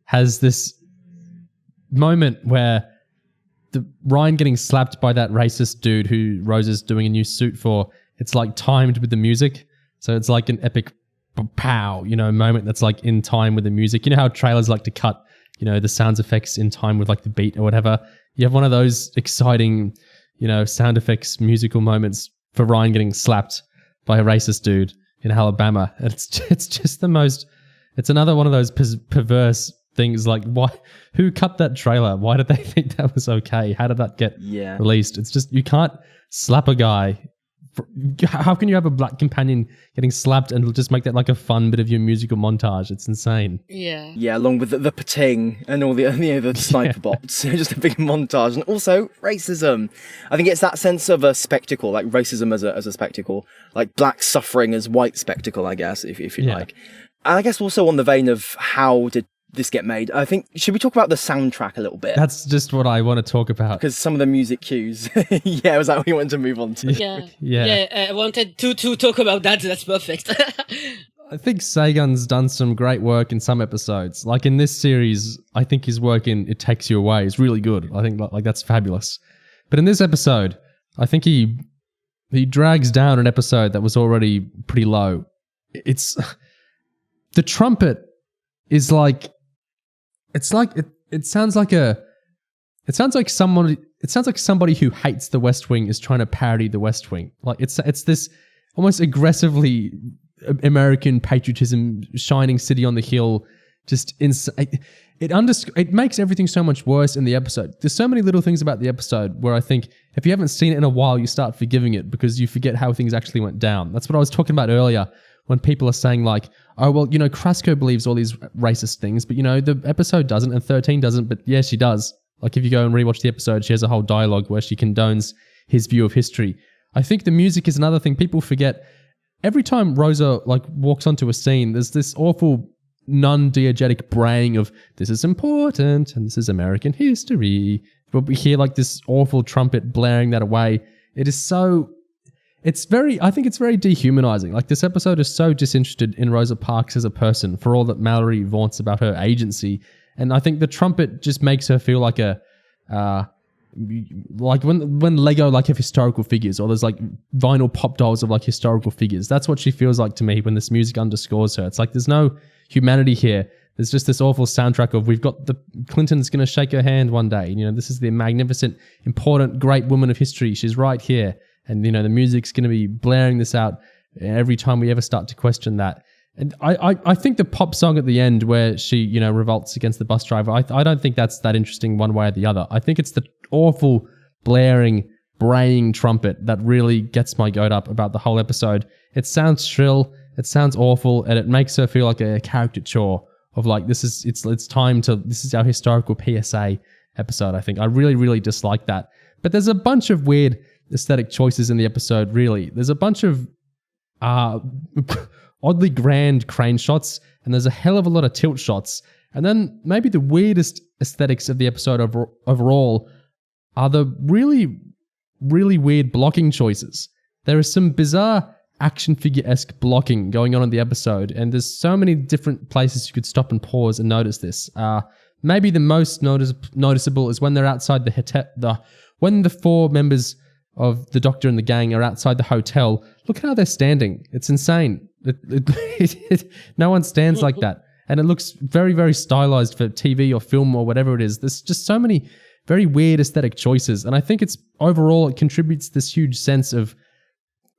has this moment where Ryan getting slapped by that racist dude who Rosa's doing a new suit for, it's like timed with the music. So it's like an epic pow, moment that's like in time with the music. You know how trailers like to cut, the sound effects in time with like the beat or whatever? You have one of those exciting, sound effects, musical moments for Ryan getting slapped by a racist dude in Alabama. It's just the most, it's another one of those perverse things. Like, why? Who cut that trailer? Why did they think that was okay? How did that get released? It's just, you can't slap a guy. How can you have a black companion getting slapped and just make that like a fun bit of your musical montage? It's insane. Yeah. Yeah, along with the pating and all the sniper bots. Just a big montage. And also racism. I think it's that sense of a spectacle, like racism as a spectacle, like black suffering as white spectacle, I guess, if you like. And I guess also on the vein of how did this get made, I think, should we talk about the soundtrack a little bit? That's just what I want to talk about. Because some of the music cues. Yeah, was that what you wanted to move on to? Yeah, I wanted to talk about that. That's perfect. I think Sagan's done some great work in some episodes. Like in this series, I think his work in It Takes You Away is really good. I think like that's fabulous. But in this episode, I think he drags down an episode that was already pretty low. It's the trumpet is like, it's like it sounds like somebody who hates the West Wing is trying to parody the West Wing. Like it's this almost aggressively American patriotism, shining city on the hill. Just it makes everything so much worse in the episode. There's so many little things about the episode where I think if you haven't seen it in a while, you start forgiving it because you forget how things actually went down. That's what I was talking about earlier when people are saying like, oh, well, Krasko believes all these racist things, but the episode doesn't and 13 doesn't, but yeah, she does. Like if you go and rewatch the episode, she has a whole dialogue where she condones his view of history. I think the music is another thing people forget. Every time Rosa like walks onto a scene, there's this awful non-diegetic braying of this is important and this is American history. But we hear like this awful trumpet blaring that away. I think it's very dehumanizing. Like, this episode is so disinterested in Rosa Parks as a person, for all that Malorie vaunts about her agency. And I think the trumpet just makes her feel like like when Lego like have historical figures, or there's like vinyl pop dolls of like historical figures. That's what she feels like to me when this music underscores her. It's like there's no humanity here. There's just this awful soundtrack of, we've got the Clinton's going to shake her hand one day. You know, this is the magnificent, important, great woman of history. She's right here. And, you know, the music's going to be blaring this out every time we ever start to question that. And I think the pop song at the end where she, you know, revolts against the bus driver, I don't think that's that interesting one way or the other. I think it's the awful, blaring, braying trumpet that really gets my goat up about the whole episode. It sounds shrill, it sounds awful, and it makes her feel like a caricature of like, this is our historical PSA episode, I think. I really, really dislike that. But there's a bunch of weird aesthetic choices in the episode, really. There's a bunch of oddly grand crane shots, and there's a hell of a lot of tilt shots. And then maybe the weirdest aesthetics of the episode overall are the really, really weird blocking choices. There is some bizarre action figure-esque blocking going on in the episode, and there's so many different places you could stop and pause and notice this. Maybe the most noticeable is when they're outside when the four members of the Doctor and the gang are outside the hotel. Look at how they're standing. It's insane. No one stands like that. And it looks very, very stylized for TV or film or whatever it is. There's just so many very weird aesthetic choices. And I think overall, it contributes this huge sense of,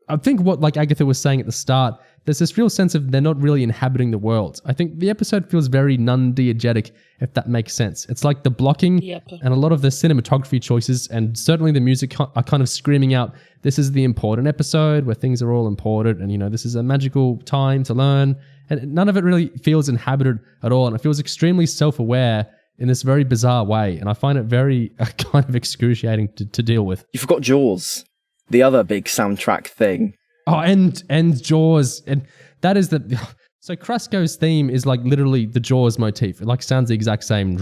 I think what, like Agatha was saying at the start, there's this real sense of they're not really inhabiting the world. I think the episode feels very non-diegetic, if that makes sense. It's like the blocking and a lot of the cinematography choices, and certainly the music are kind of screaming out, this is the important episode where things are all important, and, you know, this is a magical time to learn. And none of it really feels inhabited at all, and it feels extremely self-aware in this very bizarre way. And I find it very kind of excruciating to deal with. You forgot Jaws, the other big soundtrack thing. Oh, and Jaws. And that is so Krasko's theme is like literally the Jaws motif. It like sounds the exact same.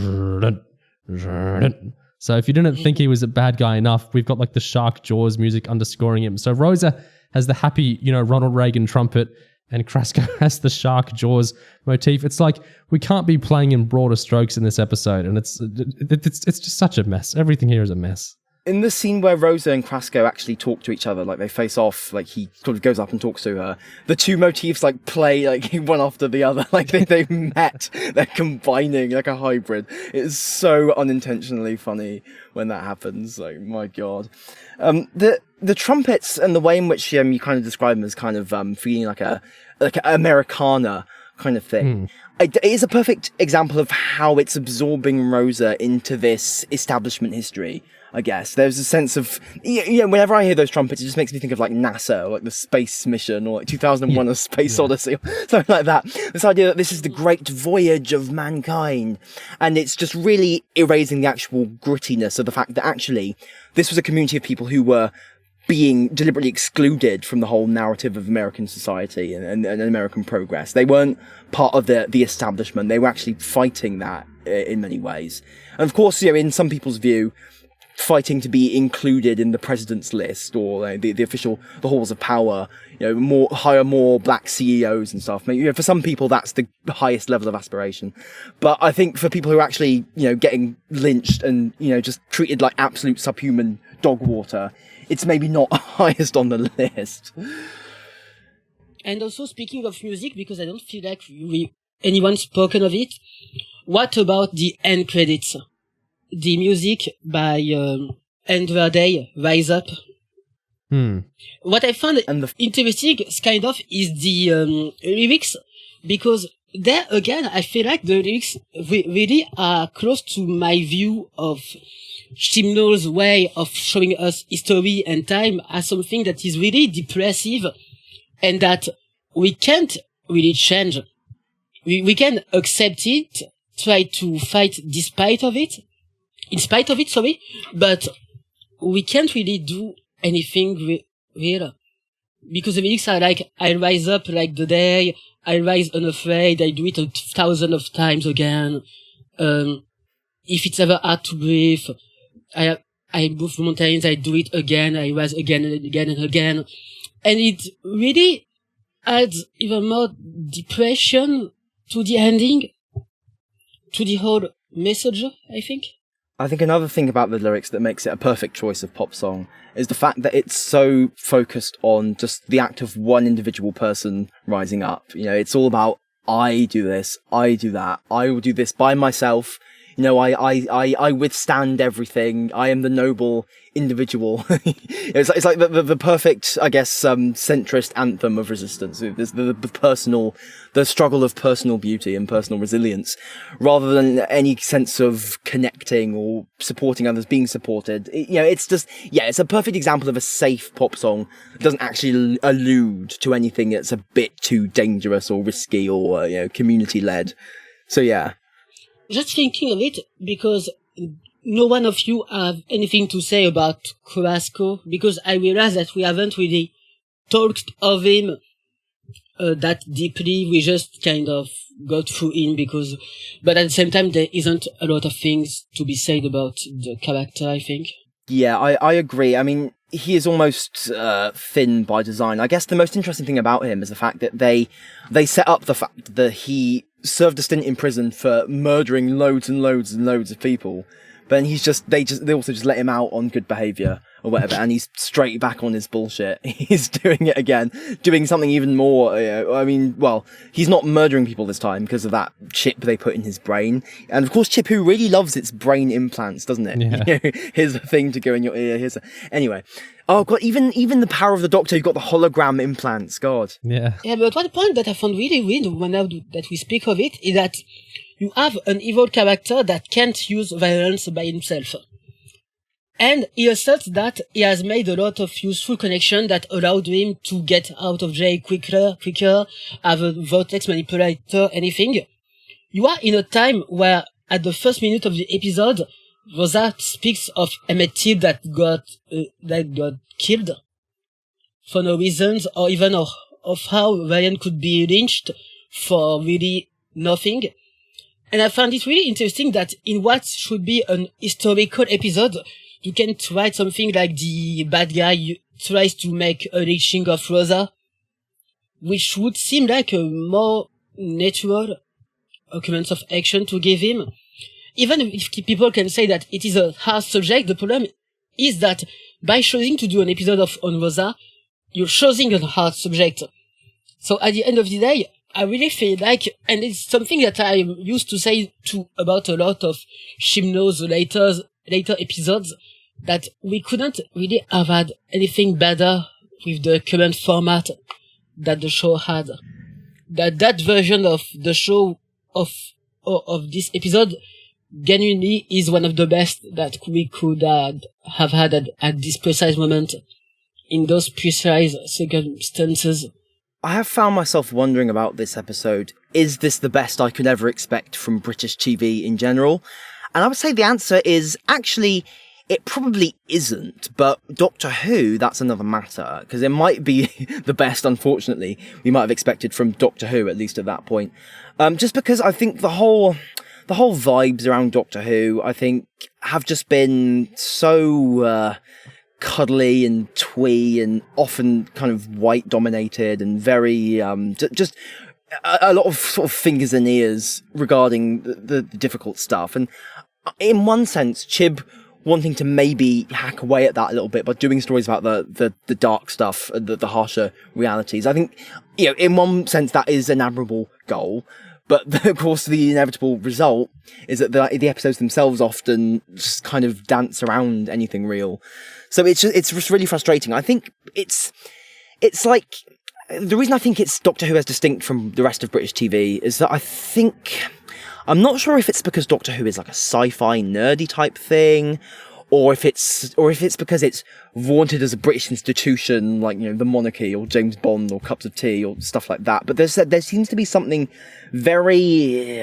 So if you didn't think he was a bad guy enough, we've got like the shark Jaws music underscoring him. So Rosa has the happy, you know, Ronald Reagan trumpet, and Krasko has the shark Jaws motif. It's like we can't be playing in broader strokes in this episode, and it's just such a mess. Everything here is a mess. In the scene where Rosa and Krasko actually talk to each other, like they face off, like he sort of goes up and talks to her, the two motifs like play like one after the other, like they've met, they're combining like a hybrid. It's so unintentionally funny when that happens, like my god. The trumpets and the way in which you kind of describe them as kind of feeling like a Americana kind of thing. It is a perfect example of how it's absorbing Rosa into this establishment history, I guess. There's a sense of, you know, whenever I hear those trumpets, it just makes me think of like NASA, or like the space mission, or like 2001 A Space Odyssey, or something like that. This idea that this is the great voyage of mankind. And it's just really erasing the actual grittiness of the fact that actually this was a community of people who were being deliberately excluded from the whole narrative of American society and American progress. They weren't part of the establishment. They were actually fighting that in many ways. And of course, you know, in some people's view, fighting to be included in the president's list, or the official, the halls of power, you know, hire more black CEOs and stuff. You know, for some people, that's the highest level of aspiration. But I think for people who are actually, you know, getting lynched and, you know, just treated like absolute subhuman dog water, it's maybe not highest on the list. And also, speaking of music, because I don't feel like anyone spoken of it, what about the end credits? The music by End of Day, Rise Up. What I found interesting, kind of, is the lyrics, because there again, I feel like the lyrics really are close to my view of Chibnall's way of showing us history and time as something that is really depressive, and that we can't really change. We can accept it, try to fight in spite of it, but we can't really do anything real. Because the lyrics are like, I rise up like the day, I rise unafraid, I do it 1,000 of times again. If it's ever hard to breathe, I move mountains, I do it again, I rise again and again and again. And it really adds even more depression to the ending, to the whole message, I think. I think another thing about the lyrics that makes it a perfect choice of pop song is the fact that it's so focused on just the act of one individual person rising up. You know, it's all about, I do this, I do that, I will do this by myself. You know, I withstand everything. I am the noble individual. It's like the perfect, I guess, centrist anthem of resistance. There's the struggle of personal beauty and personal resilience, rather than any sense of connecting or supporting others, being supported. It's a perfect example of a safe pop song that doesn't actually allude to anything that's a bit too dangerous or risky or community led. So yeah. Just thinking of it, because no one of you have anything to say about Krasko, because I realize that we haven't really talked of him that deeply. We just kind of got through him but at the same time, there isn't a lot of things to be said about the character, I think. Yeah, I agree. I mean, he is almost thin by design. I guess the most interesting thing about him is the fact that they set up the fact that he served a stint in prison for murdering loads and loads and loads of people, but then they also just let him out on good behaviour or whatever, and he's straight back on his bullshit. He's doing it again, doing something even more. He's not murdering people this time because of that chip they put in his brain, and of course, Chip, who really loves its brain implants, doesn't it? Yeah. Here's a thing to go in your ear. Anyway. Oh god, even the power of the Doctor, you've got the hologram implants. God. Yeah. Yeah, but one point that I found really weird now that we speak of it is that you have an evil character that can't use violence by himself. And he asserts that he has made a lot of useful connections that allowed him to get out of jail quicker, have a vortex manipulator, anything. You are in a time where, at the first minute of the episode, Rosa speaks of Emmett Till that got killed for no reasons, or even of how Ryan could be lynched for really nothing. And I found it really interesting that in what should be an historical episode, you can write something like the bad guy tries to make a lynching of Rosa, which would seem like a more natural occurrence of action to give him. Even if people can say that it is a hard subject, the problem is that by choosing to do an episode on Rosa, you're choosing a hard subject. So at the end of the day, I really feel like, and it's something that I used to say about a lot of Chibnall's later episodes, that we couldn't really have had anything better with the current format that the show had. That version of the show of this episode genuinely is one of the best that we could have had at this precise moment, in those precise circumstances. I have found myself wondering about this episode. Is this the best I could ever expect from British TV in general? And I would say the answer is, actually, it probably isn't, but Doctor Who, that's another matter, because it might be the best, unfortunately, we might have expected from Doctor Who, at least at that point. Just because I think the whole vibes around Doctor Who, I think, have just been so cuddly and twee and often kind of white dominated and very just a lot of sort of fingers and ears regarding the difficult stuff. And in one sense, Chib wanting to maybe hack away at that a little bit by doing stories about the dark stuff, the harsher realities. I think, in one sense that is an admirable goal. But of course, the inevitable result is that the episodes themselves often just kind of dance around anything real. So it's just really frustrating. I think it's like, the reason I think it's Doctor Who as distinct from the rest of British TV is that I'm not sure if it's because Doctor Who is like a sci-fi nerdy type thing, or if it's because it's vaunted as a British institution, like, the monarchy or James Bond or cups of tea or stuff like that. But there seems to be something very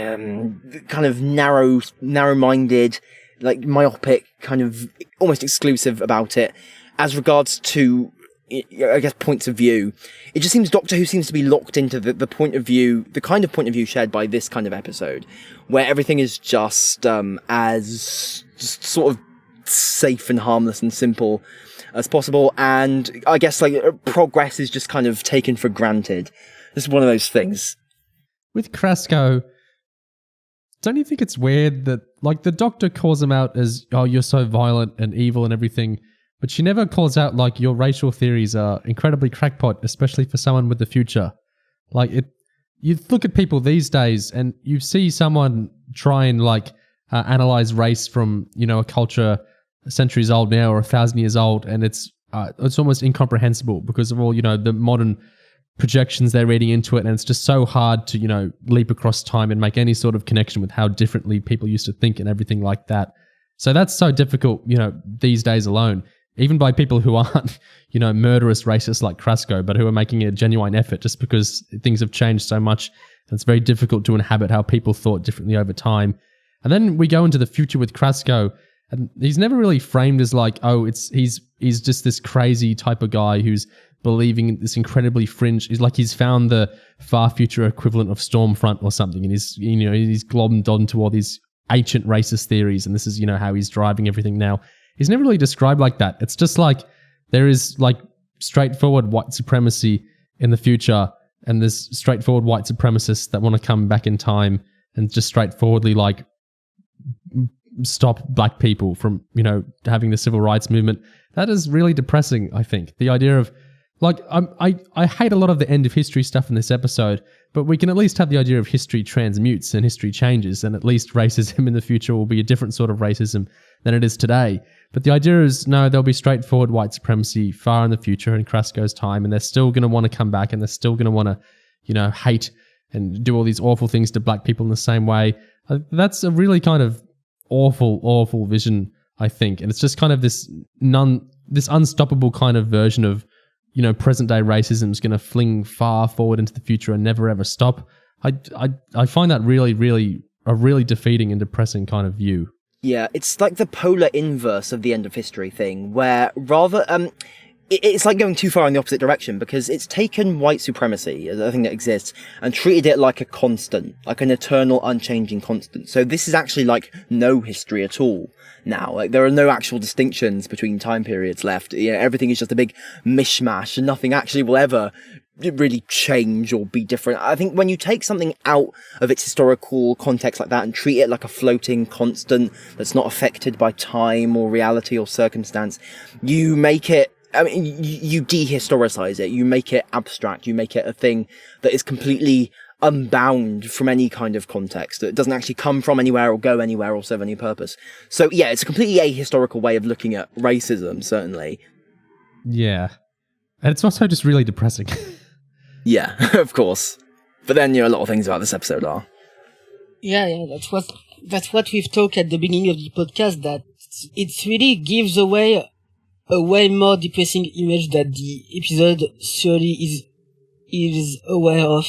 kind of narrow-minded, like myopic, kind of almost exclusive about it as regards to, I guess, points of view. It just seems Doctor Who seems to be locked into the point of view, the kind of point of view shared by this kind of episode, where everything is just as just sort of safe and harmless and simple as possible. And I guess like progress is just kind of taken for granted. It's one of those things. With Krasko, don't you think it's weird that, like, the Doctor calls him out as, oh, you're so violent and evil and everything, but she never calls out, like, your racial theories are incredibly crackpot, especially for someone with the future. Like, you look at people these days and you see someone try and, like, analyze race from, you know, a culture centuries old now or 1,000 years old, and it's almost incomprehensible because of all, you know, the modern projections they're reading into it, and it's just so hard to, you know, leap across time and make any sort of connection with how differently people used to think and everything like that. So that's so difficult, you know, these days alone, even by people who aren't, you know, murderous racists like Krasko, but who are making a genuine effort just because things have changed so much. And it's very difficult to inhabit how people thought differently over time. And then we go into the future with Krasko, and he's never really framed as like, oh, he's just this crazy type of guy who's believing in this incredibly fringe. He's like he's found the far future equivalent of Stormfront or something, and he's glommed onto all these ancient racist theories, and this is, you know, how he's driving everything now. He's never really described like that. It's just like there is like straightforward white supremacy in the future, and there's straightforward white supremacists that want to come back in time and just straightforwardly like stop black people from, you know, having the civil rights movement. That is really depressing, I think. The idea of like, I hate a lot of the end of history stuff in this episode, but we can at least have the idea of history transmutes and history changes, and at least racism in the future will be a different sort of racism than it is today. But the idea is, no, there'll be straightforward white supremacy far in the future in Krasko's time, and they're still going to want to come back, and they're still going to want to, you know, hate and do all these awful things to black people in the same way. That's a really kind of awful vision, I think. And it's just kind of this unstoppable kind of version of, you know, present day racism is going to fling far forward into the future and never ever stop. I find that really a really defeating and depressing kind of view. Yeah, it's like the polar inverse of the end of history thing, where rather it's like going too far in the opposite direction, because it's taken white supremacy as a thing that exists and treated it like a constant, like an eternal, unchanging constant. So this is actually like no history at all now. Like, there are no actual distinctions between time periods left. You know, everything is just a big mishmash, and nothing actually will ever really change or be different. I think when you take something out of its historical context like that and treat it like a floating constant that's not affected by time or reality or circumstance, you make it, I mean, you dehistoricize it, you make it abstract, you make it a thing that is completely unbound from any kind of context, that doesn't actually come from anywhere or go anywhere or serve any purpose. So yeah, it's a completely ahistorical way of looking at racism, certainly. Yeah. And it's also just really depressing. Yeah, of course. But then, you know, a lot of things about this episode are. Yeah, that's what we've talked at the beginning of the podcast, that it really gives away a way more depressing image that the episode surely is aware of.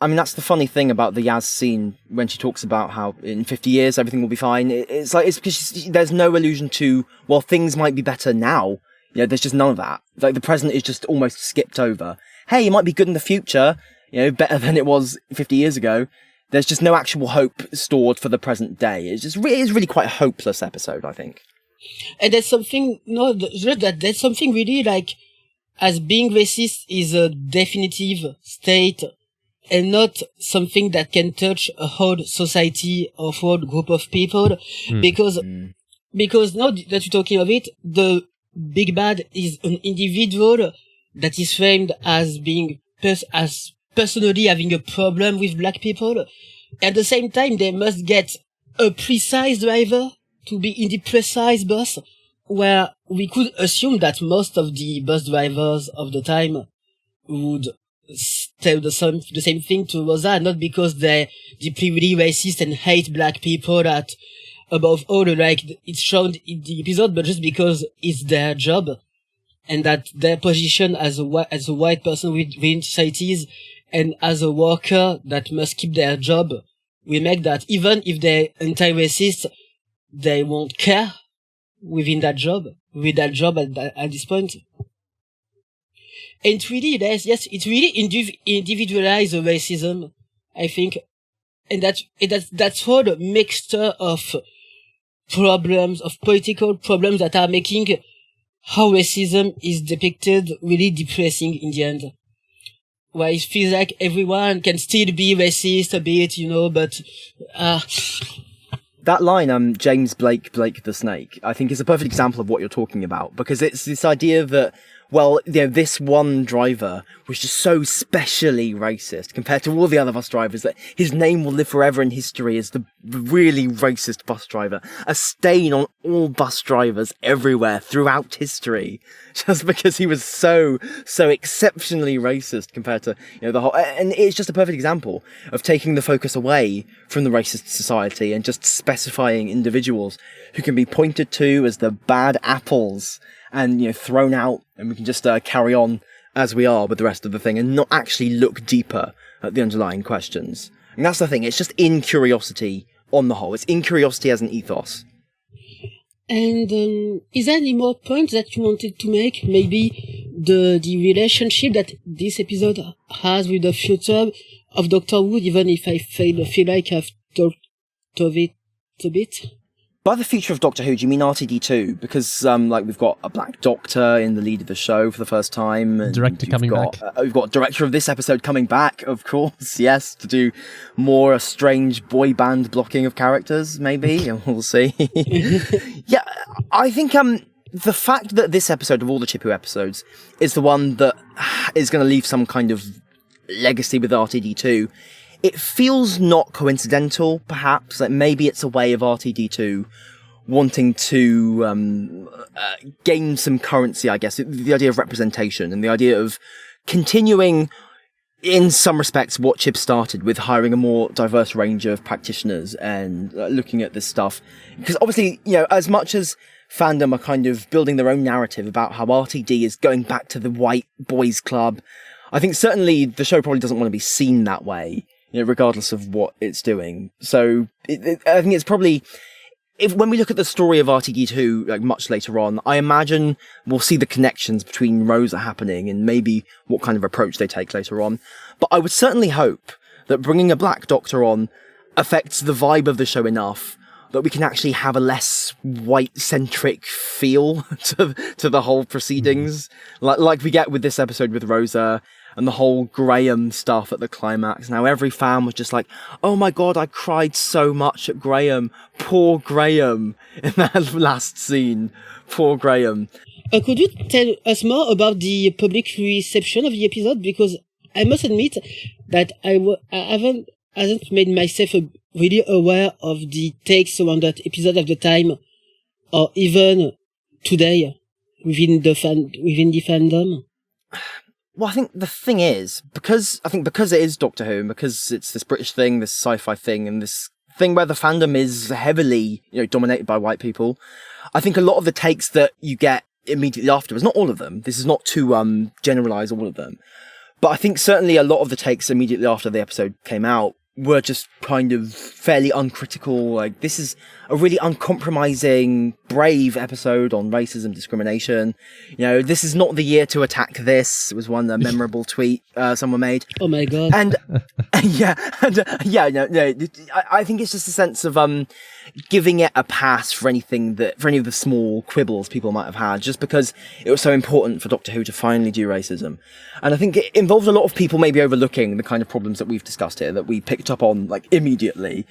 I mean, that's the funny thing about the Yaz scene when she talks about how in 50 years everything will be fine. It's because there's no allusion to, well, things might be better now. You know, there's just none of that. Like, the present is just almost skipped over. Hey, it might be good in the future, you know, better than it was 50 years ago. There's just no actual hope stored for the present day. It is really quite a hopeless episode, I think. And there's something, there's something really like, as being racist is a definitive state and not something that can touch a whole society or whole group of people. Because now that you're talking of it, the big bad is an individual that is framed as being as personally having a problem with black people. At the same time, they must get a precise driver to be in the precise bus, where we could assume that most of the bus drivers of the time would tell the same thing to Rosa, not because they're deeply really racist and hate black people at above all, like it's shown in the episode, but just because it's their job, and that their position as a white person within societies and as a worker that must keep their job, we make that even if they're anti-racist, they won't care with that job at this point. And it really, it really individualizes racism, I think. And that's whole mixture of problems, of political problems that are making how racism is depicted really depressing in the end. Where it feels like everyone can still be racist a bit, but, That line, James Blake the Snake, I think is a perfect example of what you're talking about, because it's this idea that, well, this one driver was just so specially racist compared to all the other bus drivers that his name will live forever in history as the really racist bus driver, a stain on all bus drivers everywhere throughout history, just because he was so exceptionally racist compared to, the whole, and it's just a perfect example of taking the focus away from the racist society and just specifying individuals who can be pointed to as the bad apples and, thrown out, and we can just carry on as we are with the rest of the thing and not actually look deeper at the underlying questions. And that's the thing, it's just incuriosity on the whole. It's incuriosity as an ethos. And is there any more points that you wanted to make? Maybe the relationship that this episode has with the future of Doctor Who, even if I feel like I've talked of it a bit? By the future of Doctor Who, do you mean RTD2? Because, we've got a Black Doctor in the lead of the show for the first time. And Director coming back. We've got director of this episode coming back, of course, yes, to do more a strange boy band blocking of characters, maybe. We'll see. Yeah, I think the fact that this episode of all the Chip Who episodes is the one that is going to leave some kind of legacy with RTD2, it feels not coincidental, perhaps. Like maybe it's a way of RTD2 wanting to gain some currency, I guess. The idea of representation and the idea of continuing, in some respects, what Chip started with, hiring a more diverse range of practitioners and looking at this stuff. Because obviously, as much as Fandom are kind of building their own narrative about how RTD is going back to the white boys club, I think certainly the show probably doesn't want to be seen that way, regardless of what it's doing. So I think it's probably, when we look at the story of RTD2 much later on, I imagine we'll see the connections between Rosa happening and maybe what kind of approach they take later on. But I would certainly hope that bringing a Black Doctor on affects the vibe of the show enough that we can actually have a less white-centric feel to the whole proceedings, like we get with this episode with Rosa and the whole Graham stuff at the climax. Now every fan was just like, oh my god, I cried so much at Graham. Poor Graham in that last scene. Poor Graham. Could you tell us more about the public reception of the episode? Because I must admit that I hasn't made myself really aware of the takes around that episode at the time, or even today within the fandom. Well, I think the thing is, because it is Doctor Who, and because it's this British thing, this sci-fi thing, and this thing where the fandom is heavily, dominated by white people, I think a lot of the takes that you get immediately afterwards, not all of them, this is not to generalize all of them, but I think certainly a lot of the takes immediately after the episode came out were just kind of fairly uncritical. Like, this is a really uncompromising, brave episode on racism, discrimination. This is not the year to attack this. It was one memorable tweet someone made. Oh my god! And I think it's just a sense of giving it a pass for any of the small quibbles people might have had, just because it was so important for Doctor Who to finally do racism. And I think it involved a lot of people maybe overlooking the kind of problems that we've discussed here, that we picked up on immediately.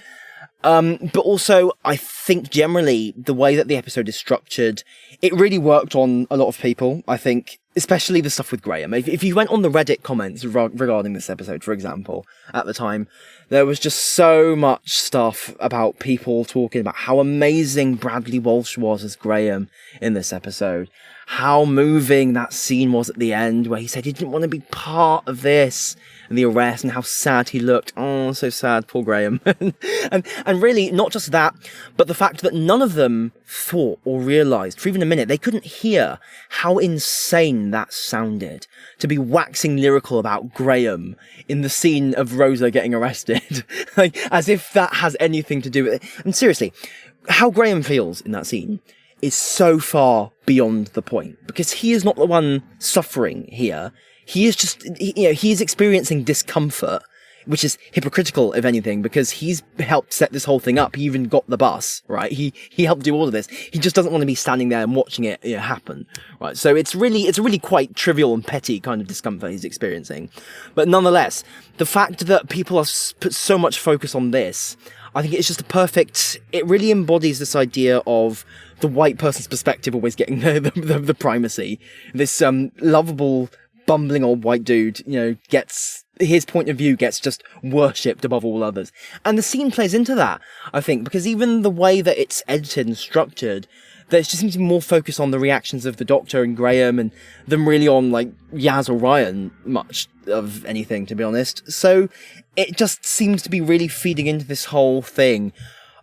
But also, I think generally the way that the episode is structured, it really worked on a lot of people. I think, especially the stuff with Graham. If you went on the Reddit comments regarding this episode, for example, at the time, there was just so much stuff about people talking about how amazing Bradley Walsh was as Graham in this episode. How moving that scene was at the end, where he said he didn't want to be part of this, and the arrest, and how sad he looked. Oh, so sad, poor Graham. and really, not just that, but the fact that none of them thought or realised for even a minute, they couldn't hear how insane that sounded, to be waxing lyrical about Graham in the scene of Rosa getting arrested. As if that has anything to do with it. And seriously, how Graham feels in that scene is so far beyond the point, because he is not the one suffering here. He is just, he is experiencing discomfort which is hypocritical, if anything, because he's helped set this whole thing up. He even got the bus, right? He helped do all of this. He just doesn't want to be standing there and watching it, happen, right? So it's really quite trivial and petty kind of discomfort he's experiencing. But nonetheless, the fact that people have put so much focus on this, I think it's just it really embodies this idea of the white person's perspective always getting the primacy. This lovable, bumbling old white dude, gets his point of view gets just worshipped above all others. And the scene plays into that, I think, because even the way that it's edited and structured, there just seems to be more focus on the reactions of the Doctor and Graham and than really on, Yaz or Ryan, much of anything, to be honest. So it just seems to be really feeding into this whole thing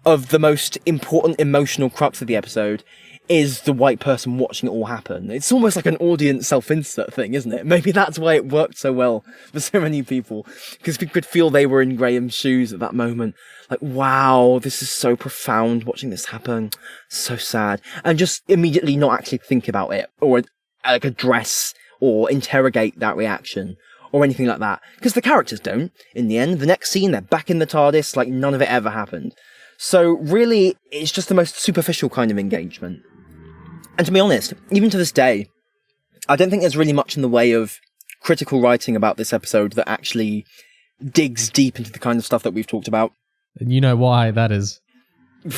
of the most important emotional crux of the episode is the white person watching it all happen. It's almost like an audience self-insert thing, isn't it? Maybe that's why it worked so well for so many people, because people could feel they were in Graham's shoes at that moment. Wow, this is so profound watching this happen. So sad. And just immediately not actually think about it, or address or interrogate that reaction, or anything like that. Because the characters don't. In the end, the next scene, they're back in the TARDIS like none of it ever happened. So really, it's just the most superficial kind of engagement. And to be honest, even to this day, I don't think there's really much in the way of critical writing about this episode that actually digs deep into the kind of stuff that we've talked about. And you know why that is.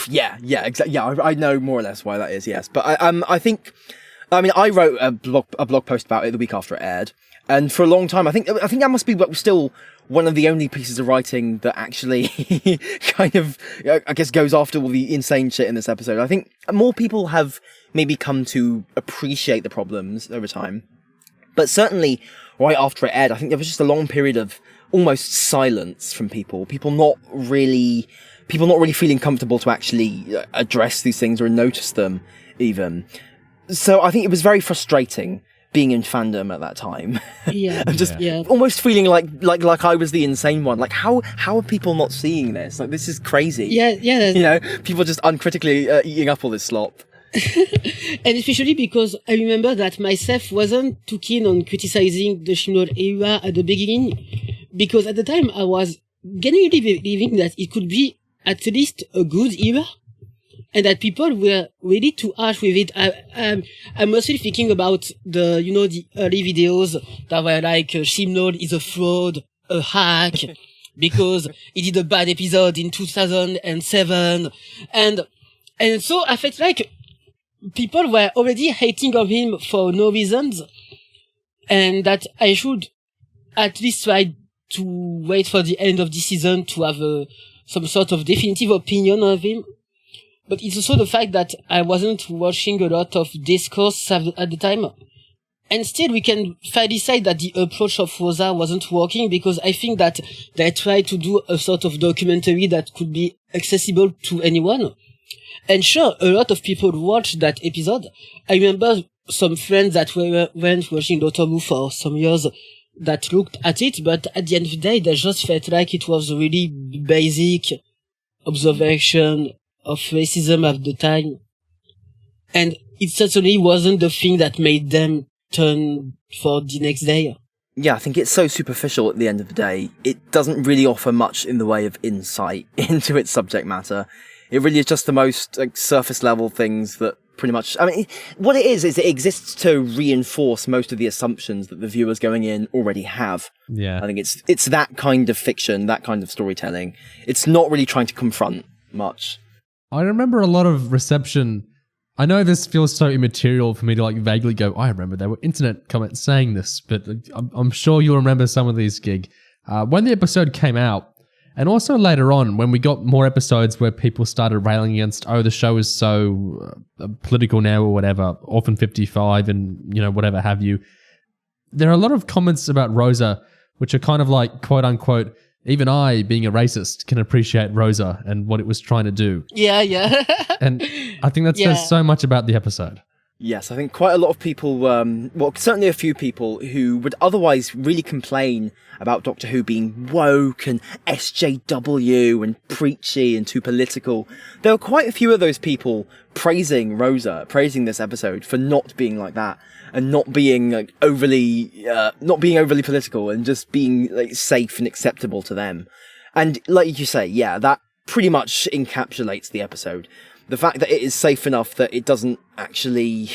Yeah, exactly. Yeah, I know more or less why that is, yes. But I wrote a blog post about it the week after it aired. And for a long time, I think that must be still one of the only pieces of writing that actually kind of, I guess, goes after all the insane shit in this episode. I think more people have maybe come to appreciate the problems over time. But certainly, right after it aired, I think there was just a long period of almost silence from people. People not really feeling comfortable to actually address these things or notice them, even. So I think it was very frustrating being in fandom at that time. Yeah. Just almost feeling like I was the insane one. How are people not seeing this? This is crazy. Yeah. People just uncritically eating up all this slop. And especially because I remember that myself wasn't too keen on criticizing the Chibnall era at the beginning, because at the time I was genuinely believing that it could be at least a good era, and that people were really too harsh with it. I'm mostly thinking about the early videos that were like, Chibnall is a fraud, a hack, because he did a bad episode in 2007. And so I felt like people were already hating on him for no reasons, and that I should at least try to wait for the end of the season to have some sort of definitive opinion of him. But it's also the fact that I wasn't watching a lot of discourse at the time. And still we can fairly say that the approach of Rosa wasn't working, because I think that they tried to do a sort of documentary that could be accessible to anyone. And sure, a lot of people watched that episode. I remember some friends that went watching Doctor Who for some years that looked at it, but at the end of the day, they just felt like it was a really basic observation of racism at the time. And it certainly wasn't the thing that made them turn for the next day. Yeah, I think it's so superficial at the end of the day. It doesn't really offer much in the way of insight into its subject matter. It really is just the most surface level things that pretty much, what it is it exists to reinforce most of the assumptions that the viewers going in already have. Yeah. I think it's that kind of fiction, that kind of storytelling. It's not really trying to confront much. I remember a lot of reception. I know this feels so immaterial for me to vaguely go, I remember there were internet comments saying this, but I'm sure you'll remember some of these, Gig. When the episode came out, and also later on, when we got more episodes where people started railing against, the show is so political now or whatever, Orphan 55 and, whatever have you. There are a lot of comments about Rosa, which are kind of quote unquote, even I, being a racist, can appreciate Rosa and what it was trying to do. Yeah. And I think that says so much about the episode. Yes, I think quite a lot of people, well, certainly a few people who would otherwise really complain about Doctor Who being woke and SJW and preachy and too political. There were quite a few of those people praising Rosa, praising this episode for not being like that and not being like overly political and just being like safe and acceptable to them. And like you say, yeah, that pretty much encapsulates the episode. The fact that it is safe enough that it doesn't actually,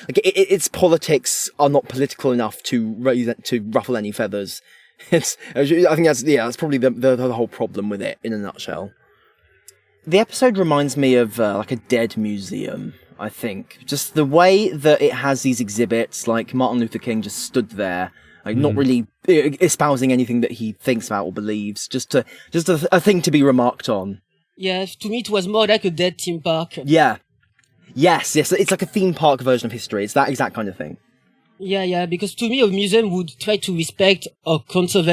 like, its politics are not political enough to ruffle any feathers. I think that's probably the whole problem with it in a nutshell. The episode reminds me of like a dead museum, I think. Just the way that it has these exhibits, like Martin Luther King just stood there, like not really espousing anything that he thinks about or believes, just a thing to be remarked on. Yeah, to me it was more like a dead theme park. Yeah. Yes, it's like a theme park version of history. It's that exact kind of thing. Yeah, because to me a museum would try to respect or conserve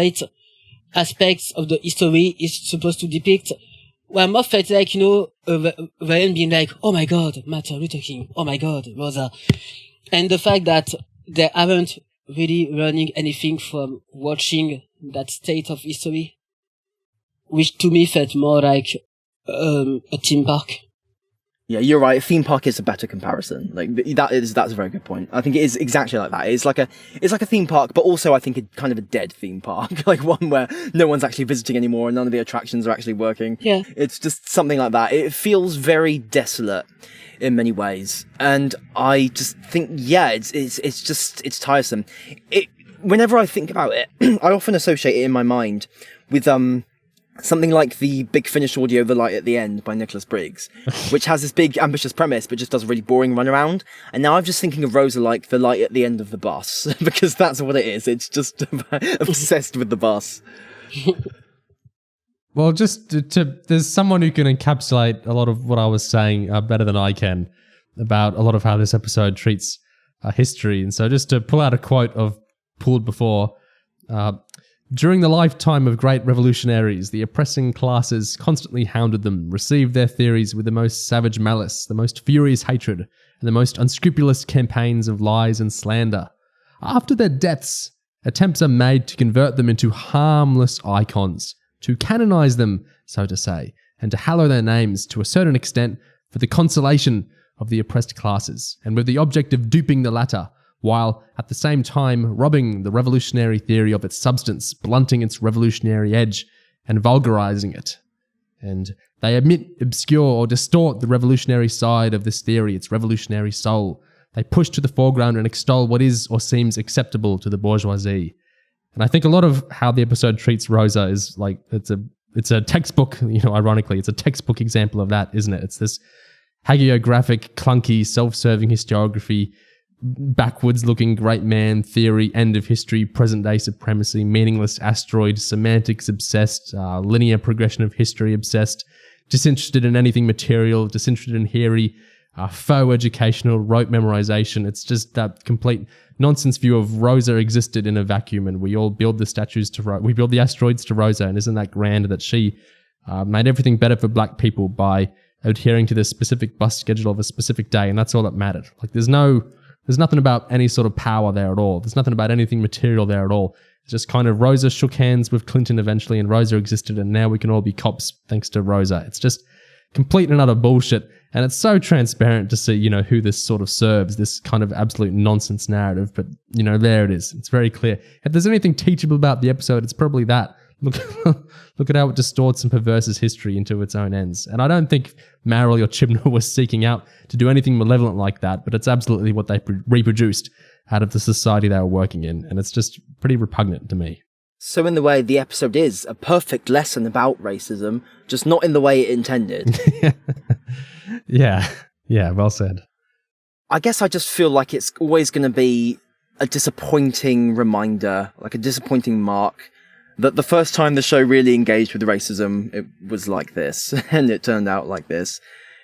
aspects of the history it's supposed to depict. Where more felt like, Ryan being like, oh my god, Martin Luther King, oh my god, Rosa. And the fact that they aren't really learning anything from watching that state of history, which to me felt more like a theme park. Yeah, you're right. A theme park is a better comparison. Like that's a very good point. I think it is exactly like that. It's like a theme park, but also I think a kind of a dead theme park, like one where no one's actually visiting anymore and none of the attractions are actually working. Yeah, it's just something like that. It feels very desolate in many ways, and I just think it's tiresome. Whenever I think about it, I often associate it in my mind with something like the Big Finish audio, The Light at the End by Nicholas Briggs, which has this big ambitious premise, but just does a really boring runaround. And now I'm just thinking of Rosa like The Light at the End of the Bus, because that's what it is. It's just obsessed with the bus. Well, there's someone who can encapsulate a lot of what I was saying better than I can about a lot of how this episode treats history. And so just to pull out a quote I've pulled before, during the lifetime of great revolutionaries, the oppressing classes constantly hounded them, received their theories with the most savage malice, the most furious hatred, and the most unscrupulous campaigns of lies and slander. After their deaths, attempts are made to convert them into harmless icons, to canonize them, so to say, and to hallow their names to a certain extent for the consolation of the oppressed classes, and with the object of duping the latter, while at the same time robbing the revolutionary theory of its substance, blunting its revolutionary edge, and vulgarizing it. And they omit, obscure, or distort the revolutionary side of this theory, its revolutionary soul. They push to the foreground and extol what is or seems acceptable to the bourgeoisie. And I think a lot of how the episode treats Rosa is like, it's a textbook, ironically, it's a textbook example of that, isn't it? It's this hagiographic, clunky, self-serving historiography, backwards-looking great man theory, end of history, present-day supremacy, meaningless asteroid, semantics obsessed, linear progression of history obsessed, disinterested in anything material, disinterested in theory, faux educational, rote memorization. It's just that complete nonsense view of Rosa existed in a vacuum, and we all build the statues to we build the asteroids to Rosa, and isn't that grand that she made everything better for black people by adhering to this specific bus schedule of a specific day, and that's all that mattered. Like there's nothing about any sort of power there at all. There's nothing about anything material there at all. It's just kind of Rosa shook hands with Clinton eventually, and Rosa existed, and now we can all be cops thanks to Rosa. It's just complete and utter bullshit. And it's so transparent to see, who this sort of serves, this kind of absolute nonsense narrative. But, there it is. It's very clear. If there's anything teachable about the episode, it's probably that. Look at how it distorts and perverses history into its own ends. And I don't think Malorie or Chibnall was seeking out to do anything malevolent like that, but it's absolutely what they reproduced out of the society they were working in. And it's just pretty repugnant to me. So in the way, the episode is a perfect lesson about racism, just not in the way it intended. Yeah, well said. I guess I just feel like it's always going to be a disappointing reminder, like a disappointing mark, that the first time the show really engaged with racism, it was like this, and it turned out like this.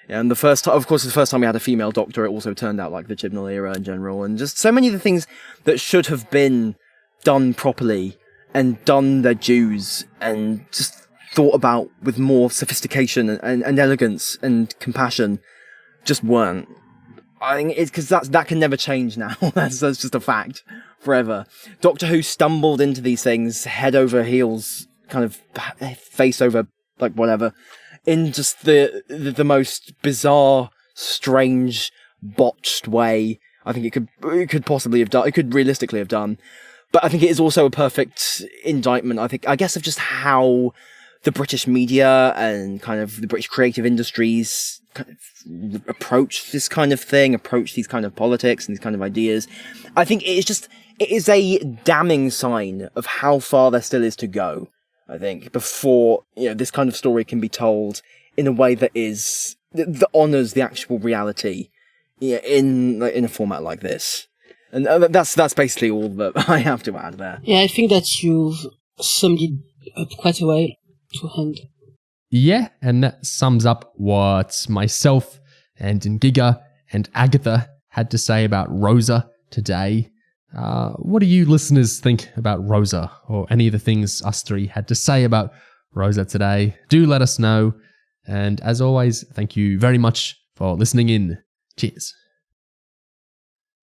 And the first time we had a female doctor, it also turned out like the Chibnall era in general, and just so many of the things that should have been done properly and done their dues and just thought about with more sophistication and elegance and compassion just weren't. I think it's because that can never change now. that's just a fact forever. Doctor Who stumbled into these things head over heels, kind of face over, like whatever, in just the most bizarre, strange, botched way I think it could possibly have done. It could realistically have done. But I think it is also a perfect indictment, I guess, of just how the British media and kind of the British creative industries kind of approach this kind of thing, approach these kind of politics and these kind of ideas. I think it is a damning sign of how far there still is to go, I think, before, this kind of story can be told in a way that honours the actual reality in a format like this. And that's basically all that I have to add there. Yeah, I think that you've summed it up quite a well to hand. Yeah, and that sums up what myself and Ingiga and Agatha had to say about Rosa today. What do you listeners think about Rosa, or any of the things us three had to say about Rosa today? Do let us know. And as always, thank you very much for listening in. Cheers.